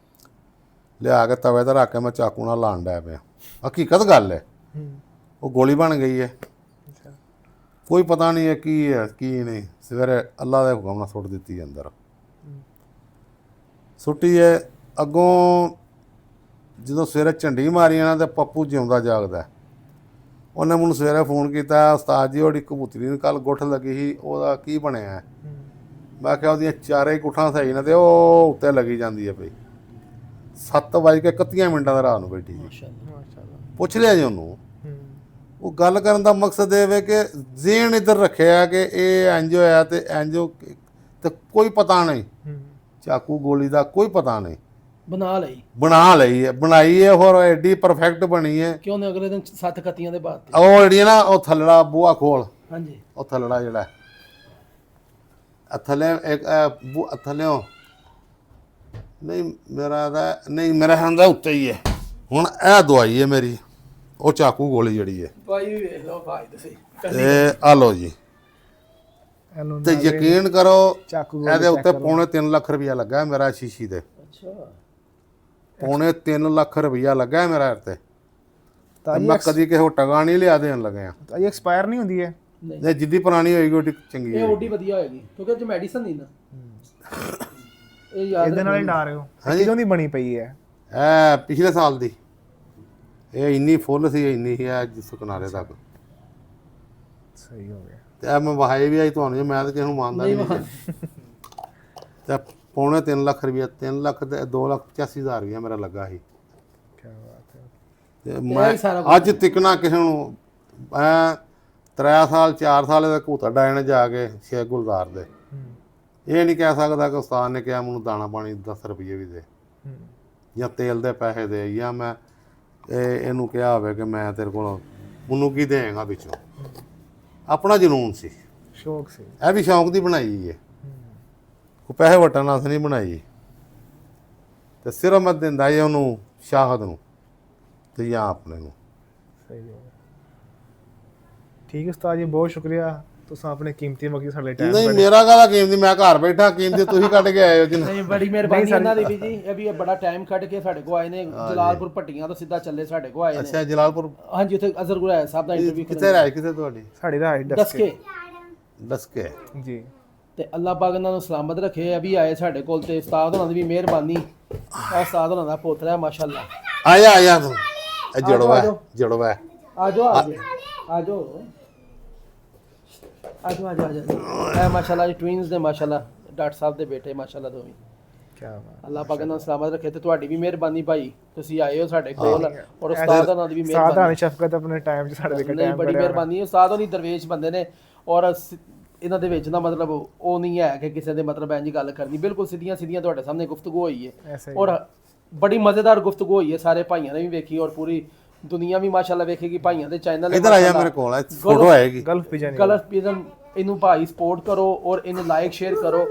ਲਿਆ ਕੇ ਤਵੇ 'ਤੇ ਰੱਖ ਕੇ ਮੈਂ ਚਾਕੂ ਨਾਲ ਲਾਣ ਡਿਆ ਪਿਆ। ਹਕੀਕਤ ਗੱਲ ਹੈ, ਉਹ ਗੋਲੀ ਬਣ ਗਈ ਹੈ। ਕੋਈ ਪਤਾ ਨਹੀਂ ਹੈ ਕੀ ਹੈ ਕੀ ਨਹੀਂ। ਸਵੇਰੇ ਅੱਲਾ ਦੇ ਹੁਕਮ ਨਾਲ ਸੁੱਟ ਦਿੱਤੀ ਅੰਦਰ, ਸੁੱਟੀ ਹੈ। ਅੱਗੋਂ ਜਦੋਂ ਸਵੇਰੇ ਝੰਡੀ ਮਾਰੀਆਂ ਨਾ, ਤਾਂ ਪੱਪੂ ਜਿਉਂਦਾ ਜਾਗਦਾ। ਉਹਨੇ ਮੈਨੂੰ ਸਵੇਰੇ ਫੋਨ ਕੀਤਾ, ਉਸਤਾਦ ਜੀ ਉਹਦੀ ਕਬੂਤਰੀ ਨੂੰ ਕੱਲ੍ਹ ਗੁੱਠ ਲੱਗੀ ਸੀ, ਉਹਦਾ ਕੀ ਬਣਿਆ? ਮੈਂ ਕਿਹਾ ਉਹਦੀਆਂ ਚਾਰੇ ਗੁੱਠਾਂ ਸਹੀ ਨੇ, ਤੇ ਉਹ ਉੱਤੇ ਲੱਗੀ ਜਾਂਦੀ ਹੈ ਪਈ। 7:31 ਦਾ ਰਾਤ ਨੂੰ ਬੈਠੀ ਜੀ। ਪੁੱਛ ਲਿਆ ਜੀ ਉਹਨੂੰ। ਉਹ ਗੱਲ ਕਰਨ ਦਾ ਮਕਸਦ ਇਹ ਵੇ ਕਿ ਜ਼ੇਨ ਇੱਧਰ ਰੱਖਿਆ ਕਿ ਇਹ ਇੰਜ ਹੋਇਆ ਤੇ ਇੰਜ, ਤੇ ਕੋਈ ਪਤਾ ਨਹੀਂ, ਚਾਕੂ ਗੋਲੀ ਦਾ ਕੋਈ ਪਤਾ ਨਹੀਂ। ਬਣਾ ਲਈ ਹੈ, ਬਣਾਈ ਹੈ, ਹੋਰ ਐਡੀ ਪਰਫੈਕਟ ਬਣੀ ਹੈ ਕਿ ਉਹਨੇ ਅਗਲੇ ਦਿਨ 7 ਕੱਤੀਆਂ ਦੇ ਬਾਅਦ ਉਹ ਜਿਹੜੀਆਂ ਨਾ, ਉਹ ਥੱਲੜਾ ਬੂਹਾ ਖੋਲ, ਹਾਂਜੀ, ਉਹ ਥੱਲੜਾ ਜਿਹੜਾ ਥੱਲੇ ਇੱਕ ਥੱਲਿਓ ਨਹੀਂ, ਮੇਰਾ ਦਾ ਨਹੀਂ, ਮੇਰਾ ਹੁੰਦਾ ਉੱਤੇ ਹੀ ਹੈ। ਹੁਣ ਇਹ ਦਵਾਈ ਹੈ ਮੇਰੀ, ਉਹ ਚਾਕੂ ਗੋਲੀ ਜਿਹੜੀ ਹੈ। ਭਾਈ ਵੇਖ ਲਓ ਭਾਈ ਤੁਸੀਂ, ਤੇ ਆ ਲਓ ਜੀ, ਤੇ ਯਕੀਨ ਕਰੋ ਇਹਦੇ ਉੱਤੇ ਪੌਣੇ 3 ਲੱਖ ਰੁਪਇਆ ਲੱਗਾ ਮੇਰਾ ਸ਼ੀਸ਼ੀ ਦੇ। ਅੱਛਾ, ਪੌਣੇ 3 ਲੱਖ ਰੁਪਇਆ ਲੱਗਾ ਮੇਰਾ ਇੱਥੇ। ਮੈਂ ਕਦੀ ਕਿਸੇ ਟਗਾ ਨਹੀਂ ਲਿਆ ਦੇਣ ਲੱਗਿਆ। ਇਹ ਐਕਸਪਾਇਰ ਨਹੀਂ ਹੁੰਦੀ ਹੈ? ਨਹੀਂ, ਜਿੱਦੀ ਪੁਰਾਣੀ ਹੋਏਗੀ ਉਹਦੀ ਚੰਗੀ ਇਹ ਓਡੀ ਵਧੀਆ ਹੋਏਗੀ, ਕਿਉਂਕਿ ਇਹ ਚ ਮੈਡੀਸਨ ਨਹੀਂ ਨਾ। ਇਹ ਯਾਦ ਇਹਦੇ ਨਾਲ ਹੀ ਡਰ ਰਹੇ ਹੋ? ਕਿਦੋਂ ਦੀ ਬਣੀ ਪਈ ਹੈ? ਇਹ ਪਿਛਲੇ ਸਾਲ ਦੀ। ਇਹ ਇੰਨੀ ਫੁੱਲ ਸੀ, ਇੰਨੀ ਹੀ ਹੈ ਜਿਸ ਕਿਨਾਰੇ ਤੱਕ। ਸਹੀ ਹੋ ਗਿਆ। ਤੇ ਮੈਂ ਵਹਾਈ ਵੀ ਆਈ ਤੁਹਾਨੂੰ, ਜੇ ਮੈਂ ਤਾਂ ਕਿਸੇ ਨੂੰ ਮੰਨਦਾ ਨਹੀਂ। ਤੇ ਪੌਣੇ 3 ਲੱਖ ਰੁਪਇਆ, 3 ਲੱਖ ਤੇ 2,85,000 ਰੁਪਇਆ ਮੇਰਾ ਲੱਗਾ ਸੀ। ਕੀ ਬਾਤ ਹੈ। ਤੇ ਮੈਂ ਅੱਜ ਤਿਕਣਾ ਕਿਸੇ ਨੂੰ 3 ਸਾਲ 4 ਸਾਲ ਦਾ ਘੂਤਾ ਡਾਇਣ ਜਾ ਕੇ ਸ਼ੇਖ ਗੁਲਜ਼ਾਰ ਦੇ, ਇਹ ਨਹੀਂ ਕਹਿ ਸਕਦਾ ਕਿ ਉਸਤਾਦ ਨੇ ਕਿਹਾ ਮੈਨੂੰ ਦਾਣਾ ਪਾਣੀ 10 ਰੁਪਏ ਵੀ ਦੇ, ਜਾਂ ਤੇਲ ਦੇ ਪੈਸੇ ਦੇ, ਜਾਂ ਮੈਂ ਇਹਨੂੰ ਕਿਹਾ ਹੋਵੇ ਕਿ ਮੈਂ ਤੇਰੇ ਕੋਲ ਮੈਨੂੰ ਕੀ ਦੇਂਗਾ ਵਿੱਚੋਂ। ਆਪਣਾ ਜਨੂਨ ਸੀ, ਸ਼ੌਕ ਸੀ। ਇਹ ਵੀ ਸ਼ੌਂਕ ਦੀ ਬਣਾਈ ਹੈ, ਕੋਈ ਪੈਸੇ ਵਟਣ ਵਾਸਤੇ ਨਹੀਂ ਬਣਾਈ। ਤੇ ਸਿਰਫ ਮੈਂ ਦਿੰਦਾ ਹੀ ਉਹਨੂੰ ਸ਼ਾਹਦ ਨੂੰ ਤੇ ਜਾਂ ਆਪਣੇ ਨੂੰ। ਸਹੀ ਹੋ ਗਿਆ। ਠੀਕ ਹੈ ਉਸਤਾਦ ਜੀ, ਬਹੁਤ ਸ਼ੁਕਰੀਆ, ਤੁਸੀਂ ਆਪਣੇ ਕੀਮਤੀ ਵਕਤ ਸਾਡੇ ਟਾਈਮ। ਨਹੀਂ, ਮੇਰਾ ਕਾਹਦਾ ਕੀਮਤੀ, ਮੈਂ ਘਰ ਬੈਠਾ, ਕੀਮਤੀ ਤੁਸੀਂ ਕੱਢ ਕੇ ਆਏ ਹੋ ਜੀ। ਨਹੀਂ, ਬੜੀ ਮਿਹਰਬਾਨੀ ਇਹਨਾਂ ਦੀ ਵੀ ਜੀ, ਇਹ ਵੀ ਬੜਾ ਟਾਈਮ ਕੱਢ ਕੇ ਸਾਡੇ ਕੋਲ ਆਏ ਨੇ। ਜਲਾਲਪੁਰ ਭੱਟੀਆਂ ਤੋਂ ਸਿੱਧਾ ਚੱਲੇ ਸਾਡੇ ਕੋਲ ਆਏ ਨੇ। ਅੱਛਾ, ਜਲਾਲਪੁਰ? ਹਾਂਜੀ, ਉੱਥੇ ਅਜ਼ਰ ਗੁਰਾਇਆ ਸਾਹਿਬ ਦਾ ਇੰਟਰਵਿਊ ਕਿੱਥੇ ਰਹਿ ਕਿੱਥੇ ਤੁਹਾਡੀ? ਸਾਡੀ ਰਾਹ ਡਸਕੇ ਜੀ। ਤੇ ਅੱਲਾਹ ਪਾਕ ਇਹਨਾਂ ਨੂੰ ਸਲਾਮਤ ਰੱਖੇ। ਇਹ ਵੀ ਆਏ ਸਾਡੇ ਕੋਲ, ਤੇ ਉਸਤਾਦ ਉਹਨਾਂ ਦੀ ਵੀ ਮਿਹਰਬਾਨੀ। ਆ ਉਸਤਾਦ ਉਹਨਾਂ ਦਾ ਪੋਤਰਾ ਹੈ, ਮਾਸ਼ਾਅੱਲਾ। ਆਇਆ ਤੂੰ, ਇਹ ਜੜਵਾ ਜੜਵਾ। ਆ ਜਾਓ ਆ ਜਾਓ। ਇਹ ਮਾਸ਼ਾਅੱਲਾ ਜੀ ਟਵਿਨਸ ਨੇ, ਮਾਸ਼ਾਅੱਲਾ ਡਾਕਟਰ ਸਾਹਿਬ ਦੇ ਬੇਟੇ, ਮਾਸ਼ਾਅੱਲਾ ਦੋਵੇਂ। ਕੀ ਬਾਤ। ਅੱਲਾਹ ਪਾਕ ਇਹਨਾਂ ਨੂੰ ਸਲਾਮਤ ਰੱਖੇ। ਤੇ ਤੁਹਾਡੀ ਵੀ ਮਿਹਰਬਾਨੀ ਭਾਈ, ਤੁਸੀਂ ਆਏ ਹੋ ਸਾਡੇ ਕੋਲ, ਔਰ ਉਸਤਾਦ ਉਹਨਾਂ ਦੀ ਵੀ ਮਿਹਰਬਾਨੀ। ਮਿਹਰਬਾਨੀ, ਸ਼ਫਕਤ ਆਪਣੇ ਟਾਈਮ 'ਚ ਸਾਡੇ ਦੇ ਨਹੀਂ, ਬੜੀ ਮਿਹਰਬਾਨੀ। ਉਸਤਾਦ ਉਹਨੀ ਦਰਵੇਸ਼ ਬੰਦੇ ਨੇ, ਔਰ ਇਹਨਾਂ ਦੇ ਵਿੱਚ ਨਾ ਮਤਲਬ ਉਹ ਨਹੀਂ ਹੈ ਕਿ ਕਿਸੇ ਦੇ ਮਤਲਬ ਇੰਝ ਗੱਲ ਕਰਨੀ, ਬਿਲਕੁਲ ਸਿੱਧੀਆਂ ਤੁਹਾਡੇ ਸਾਹਮਣੇ ਗੁਫ਼ਤਗੂ ਹੋਈ ਹੈ, ਔਰ ਬੜੀ ਮਜ਼ੇਦਾਰ ਗੁਫ਼ਤਗੂ ਹੋਈ ਹੈ। ਸਾਰੇ ਭਾਈਆਂ ਨੇ ਵੀ ਵੇਖੀ, ਔਰ ਪੂਰੀ ਦੁਨੀਆ ਵੀ ਮਾਸ਼ਾਅੱਲਾ ਵੇਖੇਗੀ। ਭਾਈਆਂ ਦੇ ਚੈਨਲ ਇੱਧਰ ਆ ਜਾ, ਮੇਰੇ ਕੋਲ ਫੋਟੋ ਆਏਗੀ। ਗਲਫ ਪਿਜਨ ਇਹਨੂੰ ਭਾਈ ਸਪੋਰਟ ਕਰੋ, ਔਰ ਇਹਨੂੰ ਲਾਈਕ ਸ਼ੇਅਰ ਕਰੋ।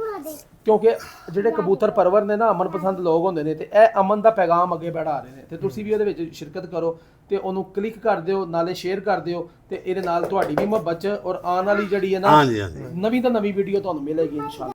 ਕਿਉਂਕਿ ਜਿਹੜੇ ਕਬੂਤਰ ਪਰਵਰ ਨੇ ਨਾ ਅਮਨ ਪਸੰਦ ਲੋਕ ਹੁੰਦੇ ਨੇ ਤੇ ਇਹ ਅਮਨ ਦਾ ਪੈਗਾਮ ਅੱਗੇ ਵਧਾ ਰਹੇ ਨੇ ਤੇ ਤੁਸੀਂ ਵੀ ਉਹਦੇ ਵਿੱਚ ਸ਼ਿਰਕਤ ਕਰੋ ਤੇ ਉਹਨੂੰ ਕਲਿੱਕ ਕਰ ਦਿਓ ਨਾਲੇ ਸ਼ੇਅਰ ਕਰ ਦਿਓ ਤੇ ਇਹਦੇ ਨਾਲ ਤੁਹਾਡੀ ਵੀ ਮੁਹੱਬਤ ਔਰ ਆਉਣ ਵਾਲੀ ਜਿਹੜੀ ਹੈ ਨਾ ਹਾਂਜੀ ਹਾਂਜੀ ਨਵੀਂ ਤੋਂ ਨਵੀਂ ਵੀਡੀਓ ਤੁਹਾਨੂੰ ਮਿਲੇਗੀ ਇਨਸ਼ਾਅੱਲਾ।